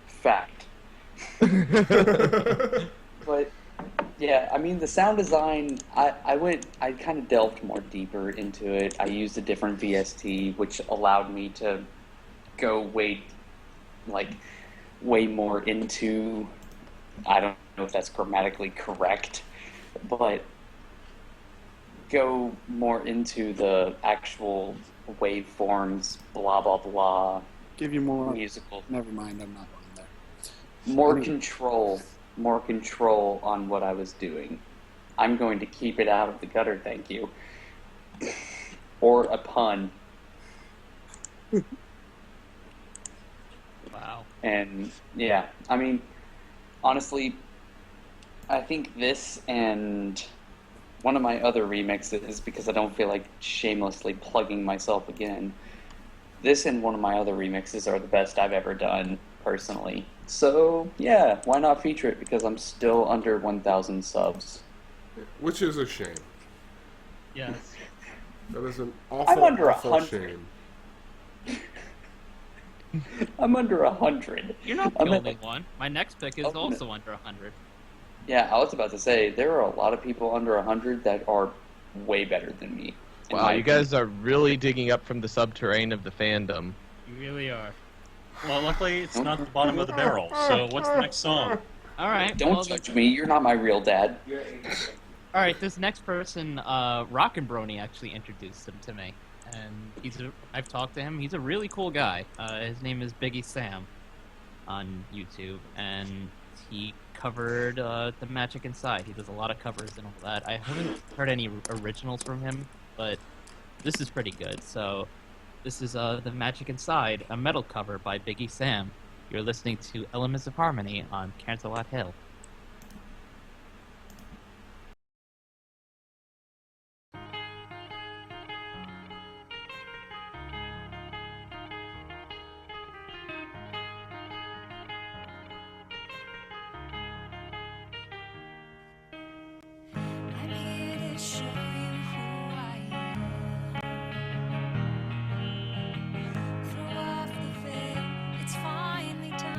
Fact. But yeah, I mean the sound design, I kind of delved more deeper into it. I used a different VST, which allowed me to go way more into, I don't know if that's grammatically correct, but go more into the actual waveforms, blah blah blah, Give you more. musical. Never mind. I'm not going there. More control on what I was doing. I'm going to keep it out of the gutter, thank you. Or a pun. Wow. And yeah, I mean, honestly, I think this and one of my other remixes, because I don't feel like shamelessly plugging myself again, this and one of my other remixes are the best I've ever done, personally. So, yeah, why not feature it? Because I'm still under 1,000 subs. Which is a shame. Yes. That is an I'm awful, under awful 100. shame. I'm under 100. You're not the I'm at, only one. My next pick is Oh, no. also under 100. Yeah, I was about to say, there are a lot of people under 100 that are way better than me. in Wow, my you guys are really digging up from the subterranean of the fandom. You really are. Well, luckily it's not the bottom of the barrel. So what's the next song? All right. opinion. Don't judge me, you're not my real dad. All right. This next person, Rock and Brony, actually introduced him to me, and I've talked to him. He's a really cool guy. His name is BiggySam on YouTube, and he covered The Magic Inside. He does a lot of covers and all that. I haven't heard any originals from him, but this is pretty good. So this is The Magic Inside, a metal cover by BiggySam. You're listening to Elements of Harmony on Canterlot Hill. I'm here to show you who I am. Throw off the veil, it's finally time.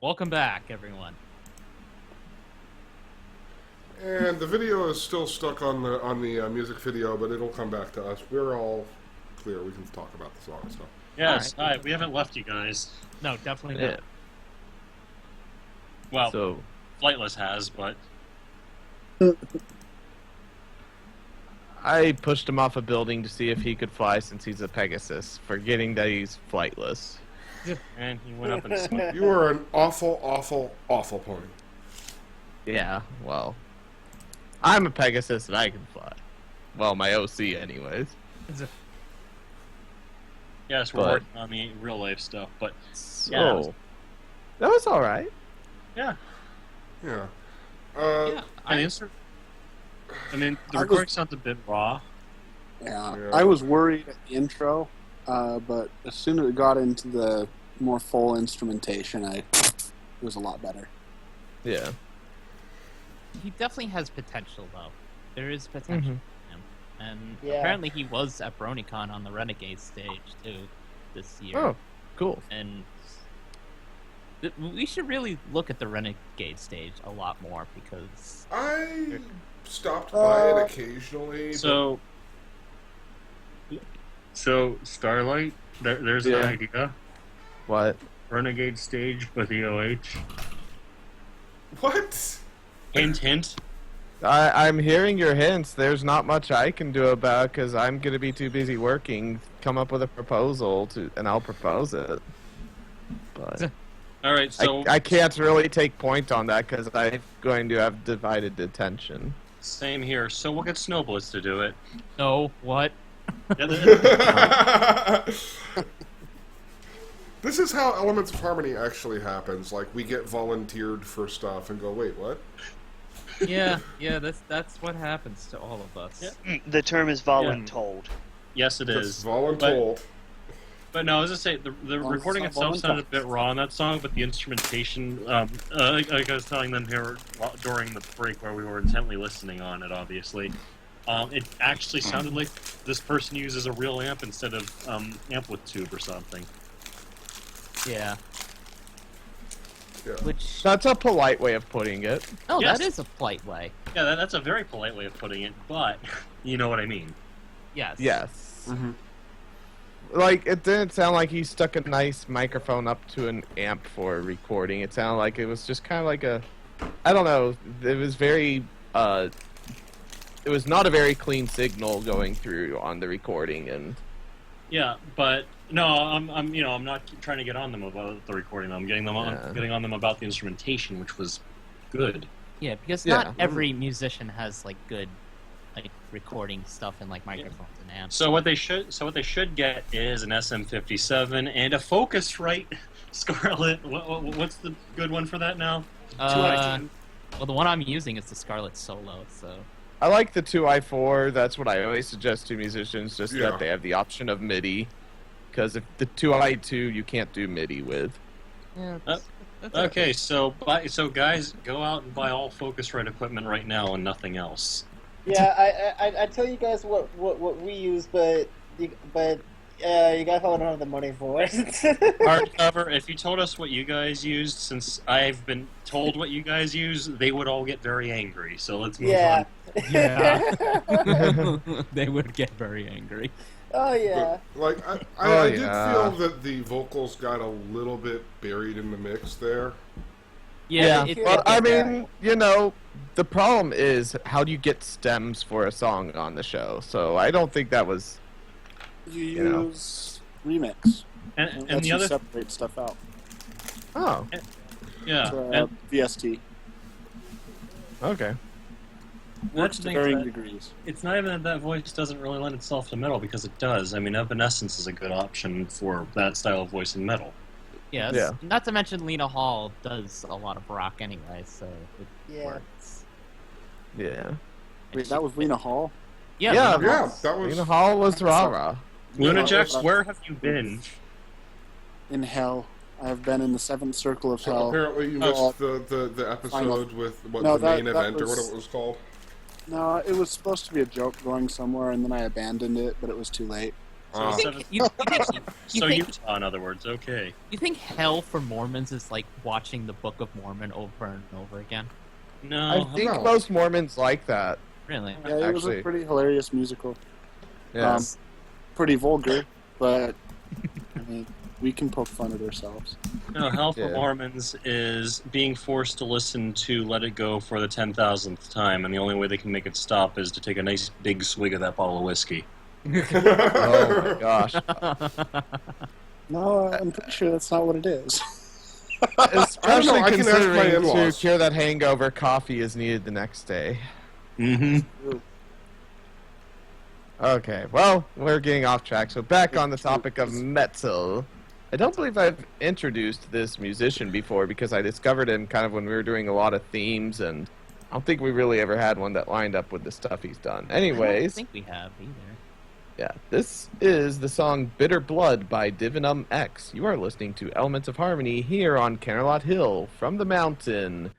welcome back, everyone. And the video is still stuck on the music video, but it'll come back to us. We're all clear. We can talk about the song stuff. Yes, hi, we haven't left you guys. No, definitely Yeah. not. Well, So, Flightless has, but I pushed him off a building to see if he could fly since he's a Pegasus, forgetting that he's flightless. and he went up and smoked. You are an awful, awful, awful pony. Yeah, well, I'm a Pegasus and I can fly. Well, my OC anyways. Yes, we're But- working on the real life stuff, but So, Yeah. that was alright. yeah. Yeah. Yeah, I mean, the I was- recording sounds a bit raw. Yeah, Yeah. I was worried at the intro, but as soon as it got into the more full instrumentation, it was a lot better. Yeah. he definitely has potential, though. There is potential for him. And Yeah. apparently he was at BronyCon on the Renegade stage, too, this year. Oh, cool. And we should really look at the Renegade stage a lot more, because... I stopped by it occasionally. So Starlight, there's Yeah. an idea. What? Renegade stage with EOH. but what? Hint, hint. I'm hearing your hints. There's not much I can do about because I'm going to be too busy working. Come up with a proposal and I'll propose it. But All right, so I can't really take point on that because I'm going to have divided attention. same here. So we'll get Snowblitz to do it. No, what? This is how Elements of Harmony actually happens. Like, we get volunteered for stuff and go, wait, what? Yeah, that's what happens to all of us. Yeah. The term is voluntold. Yes, it That's is. voluntold. But no, as I say, the recording itself sounded a bit raw on that song, but the instrumentation, like I was telling them here during the break where we were intently listening on it, obviously, it actually sounded like this person uses a real amp instead of amp-with tube or something. Yeah. Yeah. Which... That's a polite way of putting it. Oh, Yes. that is a polite way. Yeah, that's a very polite way of putting it, but you know what I mean. Yes. Yes. Mm-hmm. Like, it didn't sound like he stuck a nice microphone up to an amp for recording. It sounded like it was just kind of like a... I don't know. It was very... it was not a very clean signal going through on the recording, and... Yeah, but no, I'm not trying to get on them about the recording. I'm getting on them about the instrumentation, which was good. Yeah, because Yeah. not every musician has like good like recording stuff in like microphones and amps. So what they should get is an SM57 and a Focusrite Scarlett. What's the good one for that now? Well, the one I'm using is the Scarlett Solo, so... I like the 2i4. That's what I always suggest to musicians, just Yeah. that they have the option of MIDI. Because if the 2i2, you can't do MIDI with. Yeah, Okay, so guys, go out and buy all Focusrite equipment right now and nothing else. Yeah, I tell you guys what we use, but you guys probably don't have the money for it. Hardcover, if you told us what you guys used, since I've been told what you guys use, they would all get very angry. So let's move Yeah. on. Yeah. They would get very angry. Oh yeah. Like, I did feel that the vocals got a little bit buried in the mix there. Yeah, Well, I mean, you know, the problem is how do you get stems for a song on the show? So I don't think that was... You know. use Remix. And Lets the you other, separate stuff out. Oh, yeah, It's, and VST. okay. Works the to thing, varying that degrees. it's not even that voice doesn't really lend itself to metal, because it does. I mean, Evanescence is a good option for that style of voice in metal. yes. Yeah. Not to mention Lena Hall does a lot of rock anyway, so it Yeah. works. Yeah. Wait, that was Lena Hall? Yeah, Yeah, Lena Yeah, Hall. that was... Lena Hall was rah-rah. Lunajex, where have you been? In hell. I have been in the seventh circle of So hell. apparently you missed the episode with what No, the main that event or was- what it was called. No, it was supposed to be a joke going somewhere, and then I abandoned it, but it was too late. So Uh, seven. You think, So think- Utah, in other words. Okay. you think hell for Mormons is like watching the Book of Mormon over and over again? No. I think no. most Mormons like that. Really? Yeah, it was Actually. a pretty hilarious musical. Yes. Pretty vulgar, but I mean, we can poke fun at ourselves. No, hell for Yeah. Mormons is being forced to listen to Let It Go for the 10,000th time, and the only way they can make it stop is to take a nice big swig of that bottle of whiskey. Oh my gosh. No, I'm pretty sure that's not what it is. Especially I can ask my considering to in-laws. cure that hangover, coffee is needed the next day. Mm-hmm. Okay, well, we're getting off track, so back on the topic of metal. I don't believe I've introduced this musician before because I discovered him kind of when we were doing a lot of themes, and I don't think we really ever had one that lined up with the stuff he's done. I don't Anyways, think we have either. yeah, this is the song Bitter Blood by DivinumX. You are listening to Elements of Harmony here on Canterlot Hill from the mountain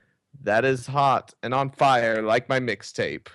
that is hot and on fire like my mixtape.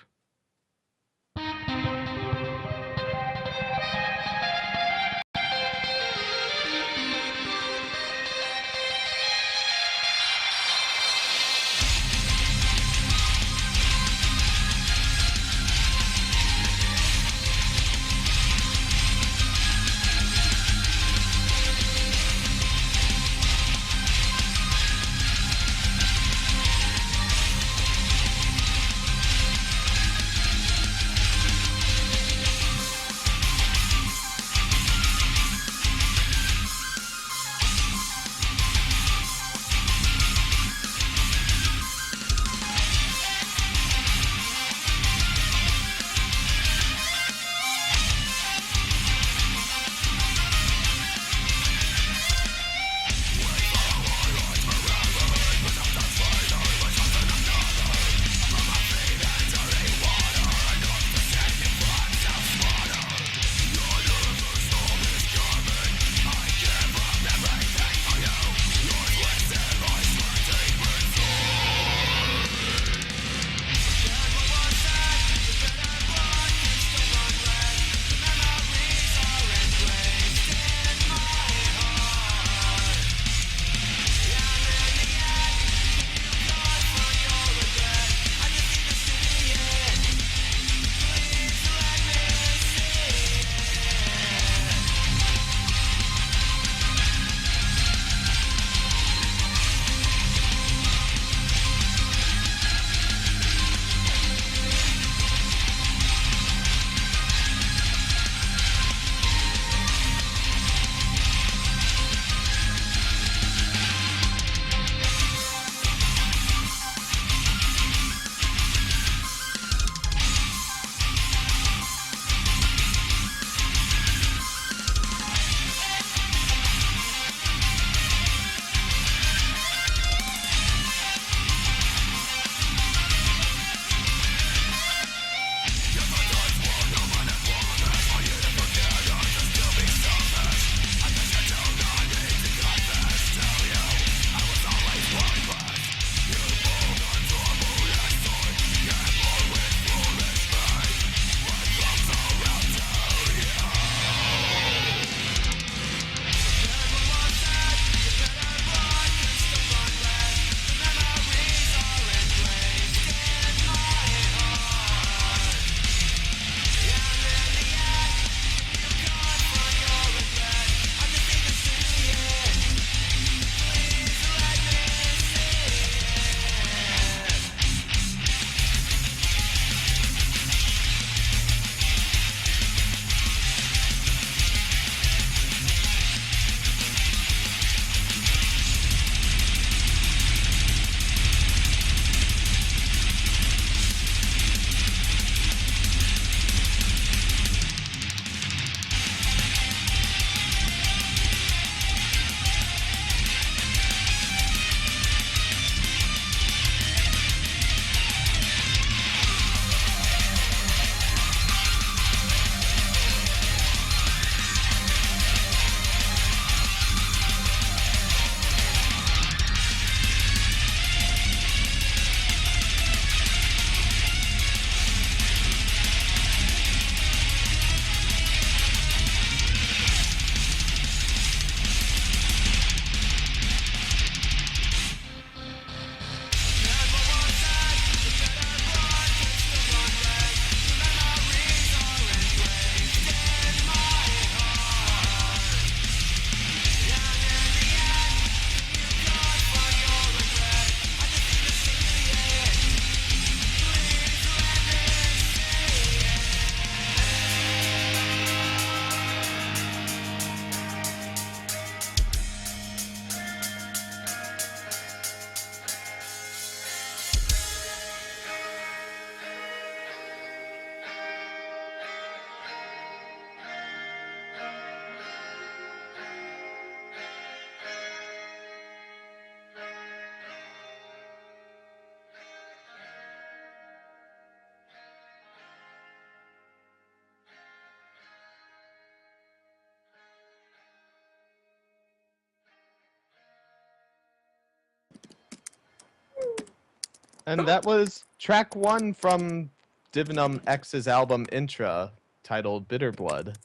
And that was track 1 from DivinumX's album Intra, titled Bitter Blood.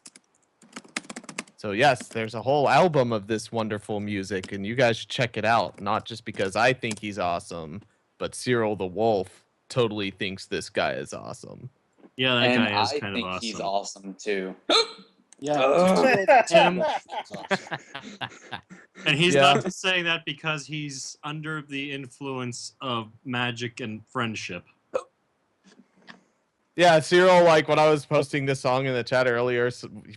So yes, there's a whole album of this wonderful music, and you guys should check it out. Not just because I think he's awesome, but Cyril the Wolf totally thinks this guy is awesome. Yeah, that And guy is I kind think of awesome. he's awesome too. Yeah. Tim. And he's Yeah. not just saying that because he's under the influence of magic and friendship. Yeah, Cyril, like when I was posting this song in the chat earlier,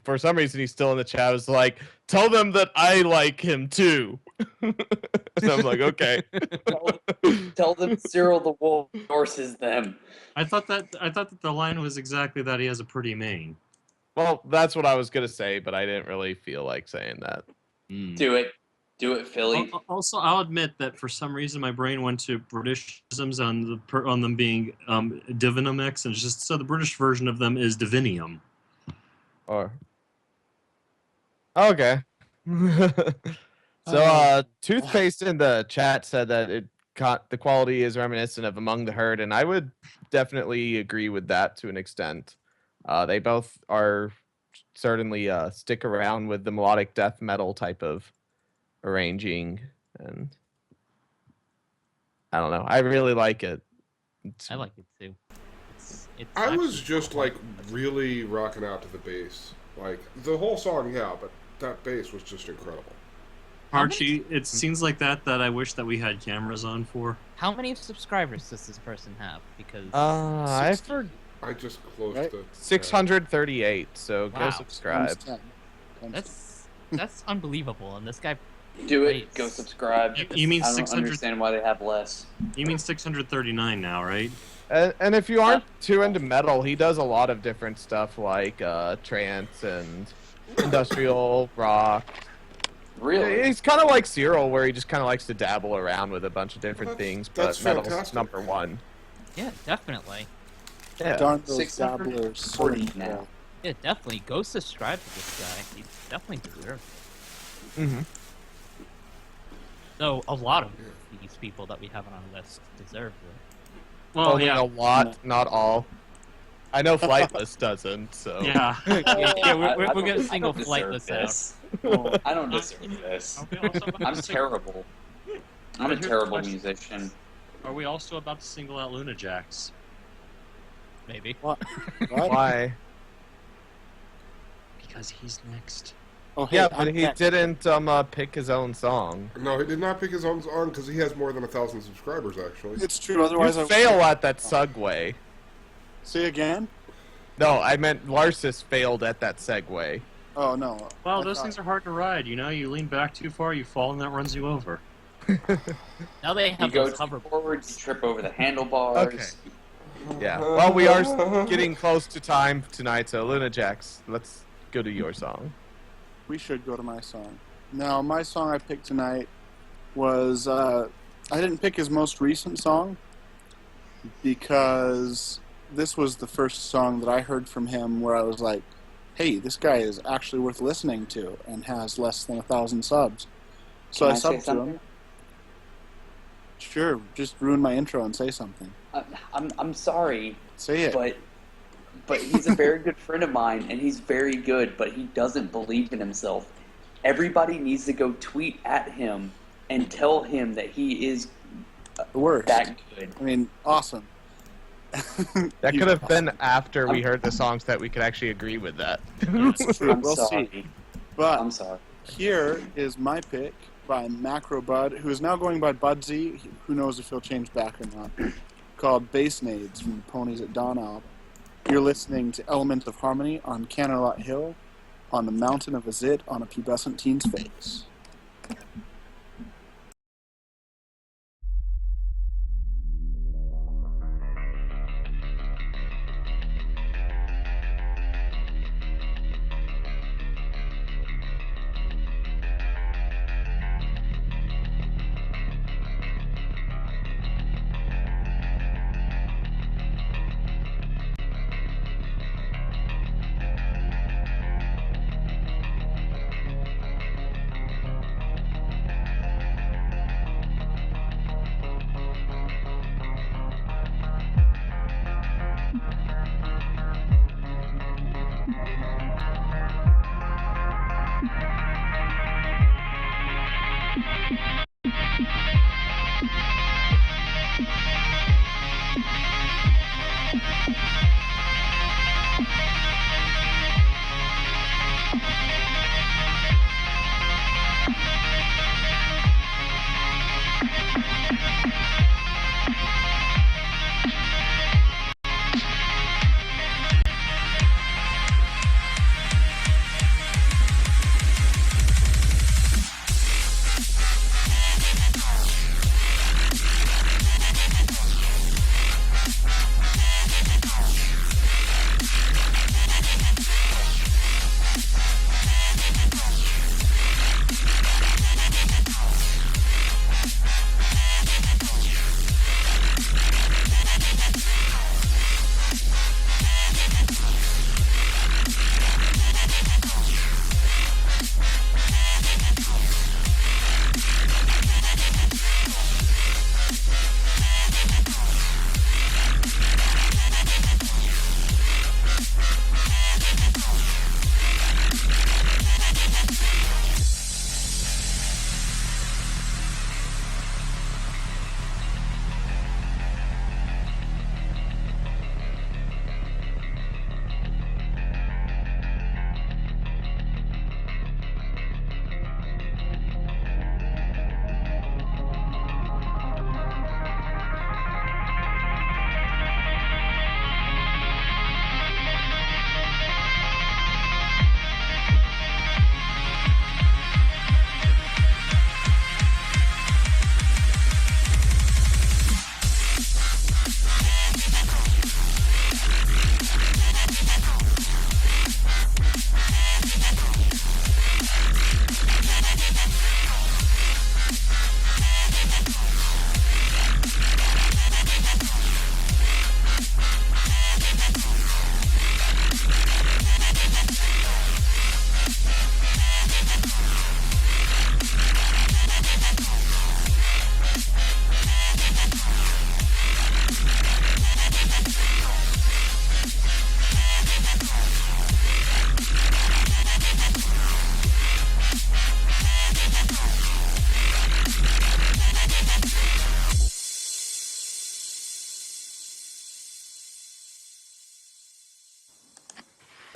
for some reason he's still in the chat. I was like, tell them that I like him too. So I'm like, okay. Tell them Cyril the Wolf endorses them. I thought that the line was exactly that. He has a pretty mane. Well, that's what I was gonna say, but I didn't really feel like saying that. Do it, Philly. Also, I'll admit that for some reason my brain went to Britishisms on them being DivinumX, and just so the British version of them is Divinium. Or okay. So, Toothpaste in the chat said that the quality is reminiscent of Among the Herd, and I would definitely agree with that to an extent. They both are certainly stick around with the melodic death metal type of arranging, and I don't know. I really like it. I like it too. It's I was actually just quite- like really rocking out to the bass. Like the whole song, yeah, but that bass was just incredible. Archie, it seems like that I wish that we had cameras on for. How many subscribers does this person have? Because I've heard I just closed Right. the 638, so go Wow. subscribe. that's unbelievable. And this guy, Do it. Nice. Go subscribe. You mean I don't 600? understand why they have less. You mean 639 now, right? And if you aren't too into metal, he does a lot of different stuff like trance and industrial rock. Really? He's kind of like Cyril, where he just kind of likes to dabble around with a bunch of different That's- things, that's but metal's fantastic. number one. yeah, definitely. Yeah. Darn those 640 dabblers. now. Yeah, definitely. Go subscribe to this guy. He definitely deserves it. Mm-hmm. Though a lot of these people that we have on our list deserve it. Well, Only yeah, a lot, not all. I know Flightless doesn't, so. yeah. Yeah, we're I gonna don't- single I don't Flightless deserve out. this. I don't deserve this. Are we also about I'm to sing- terrible. I'm a Here's the terrible question. musician. Are we also about to single out Luna Jax? Maybe. What? Why? Because he's next. Oh, hey, Yeah, but I'm he back. didn't pick his own song. No, he did not pick his own song because he has more than 1,000 subscribers. Actually, It's true. You Otherwise, fail at that segue. Say again. No, I meant Larsis failed at that segue. Oh no. Well, I those thought- things are hard to ride. You know, you lean back too far, you fall, and that runs you over. Now they You have go those hover. forward, you trip over the handlebars. Okay. Yeah. Well, we are getting close to time tonight, so Luna Jax, let's go to your song. We should go to my song. Now, my song I picked tonight was I didn't pick his most recent song because this was the first song that I heard from him where I was like, hey, this guy is actually worth listening to and has less than 1,000 subs. So Can I I say subbed to something? him. Sure, just ruin my intro and say something. I'm sorry, Say it. but he's a very good friend of mine, and he's very good, but he doesn't believe in himself. Everybody needs to go tweet at him and tell him that he is The worst. that good. I mean, awesome. That You- could have been after we heard the songs that we could actually agree with that. It's true. I'm We'll sorry. see. But I'm sorry. here is my pick by Macrobud, who is now going by Budzy. Who knows if he'll change back or not. Called Bass Nades from the Ponies at Dawn album. You're listening to Element of Harmony on Canterlot Hill, on the mountain of Azit on a pubescent teen's face.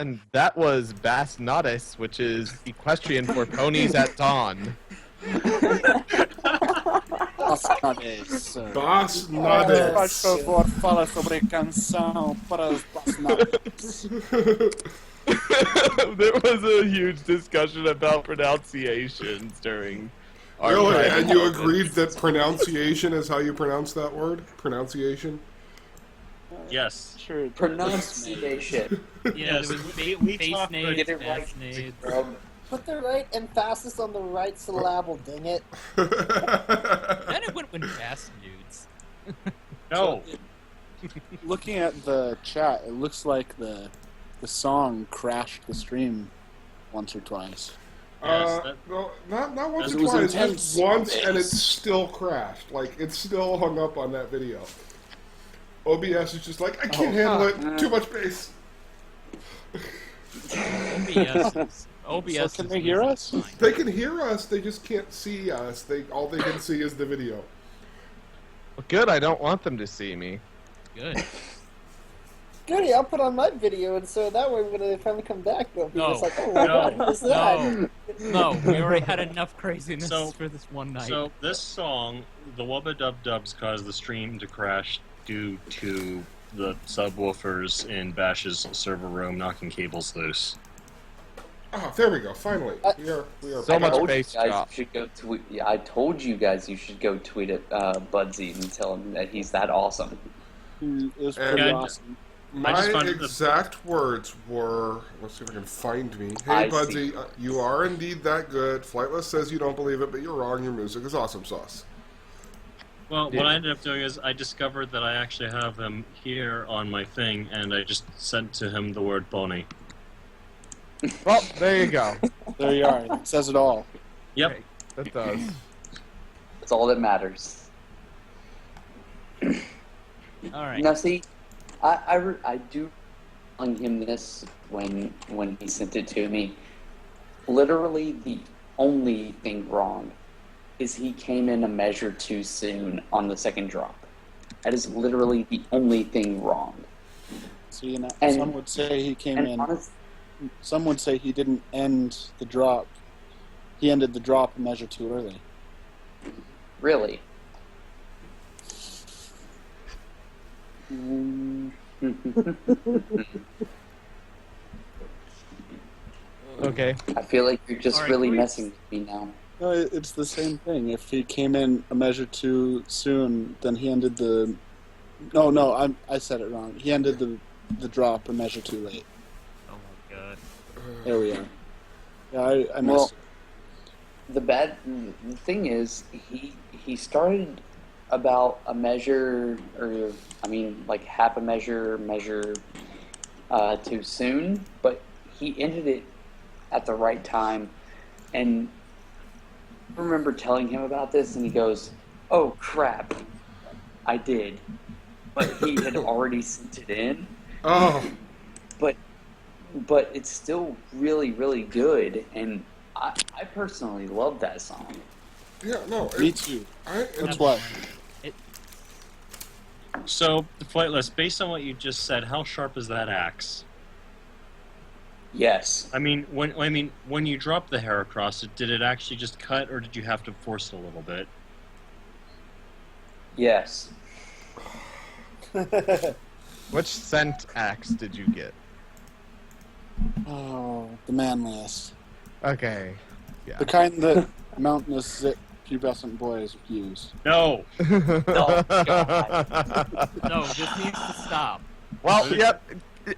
And that was Bass Nades, which is equestrian for ponies at dawn. Basnades. Boss Por Nades. favor, fala sobre canção para os Basnades. There was a huge discussion about pronunciations during our Really? private And you moments. agreed that pronunciation is how you pronounce that word? Pronunciation? Yes. Sure. Pronunciation. Yeah, Yes, there was we face talked nades, Get it bass right. nades. Bro. Put the right emphasis on the right syllable, dang it. Then it went with bass nudes. No. Looking at the chat, it looks like the song crashed the stream once or twice. No, not once It or was twice, intense. just once, and it still crashed. Like, it's still hung up on that video. OBS is just like, I can't handle it, too much bass. OBS So can is they hear easy us? to find. They can hear us, they just can't see us. All they can see is the video. Well, good, I don't want them to see me. Good. Goody, I'll put on my video, and so that way when they finally come back, they'll be No. just like, oh my god, who's that? No, we already had enough craziness So- for this one night. So this song, the Wubba Dub Dubs, caused the stream to crash due to the subwoofers in Bash's server room knocking cables loose. Oh, there we go, finally. We are So much told you bass guys drop. you should go tweet. Yeah, I told you guys you should go tweet at Budzy and tell him that he's that awesome. It was And- pretty Yeah, awesome. My just found the- exact words were, let's see if I can find me. Hey, I Budzy, see. you are indeed that good. Flightless says you don't believe it, but you're wrong. Your music is awesome sauce. Well, Yeah. what I ended up doing is I discovered that I actually have him here on my thing, and I just sent to him the word pony. Well, there you go. There you are. It says it all. Yep. Okay, that does. That's all that matters. All right. Now, see, I do telling him this when he sent it to me. Literally, the only thing wrong is he came in a measure too soon on the second drop. That is literally the only thing wrong. So, you know, And- some would say he came And in. honestly, Some would say he didn't end the drop. He ended the drop a measure too early. really. Okay. I feel like you're just All right, really please. messing with me now. No, it's the same thing. If he came in a measure too soon, then he ended the. No, I said it wrong. He ended the drop a measure too late. Oh my god. There we are. Yeah, I Well, missed. the thing is, he started about a measure, or I mean, like half a measure too soon, but he ended it at the right time. And I remember telling him about this, and he goes, "Oh crap, I did," but he had already sent it in. Oh, But it's still really, really good, and I personally love that song. yeah, no. Me too. That's why. So, Flightless, based on what you just said, how sharp is that axe? Yes. I mean, when you dropped the hair across it, did it actually just cut, or did you have to force it a little bit? Yes. Which scent axe did you get? Oh, the manliest. Okay. The kind that mountainous zip pubescent boys use. No. Oh, No, this needs to stop. Well, yep.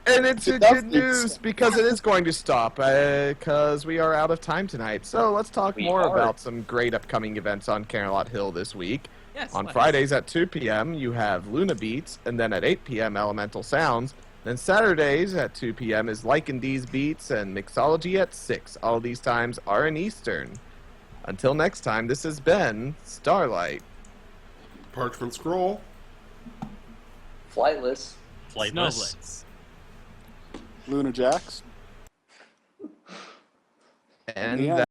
And it's It a does good need to news stop. because it is going to stop because we are out of time tonight. So let's talk We more are. about some great upcoming events on Canterlot Hill this week. Yes. On let's. Fridays at 2 p.m., you have Luna Beats, and then at 8 p.m., Elemental Sounds. Then Saturdays at 2 p.m. is Lycan D's Beats, and Mixology at 6. All these times are in Eastern. Until next time, this has been Starlight. Parchment Scroll. Flightless. Flightless. Snowblitz. Luna Jacks. And Yeah.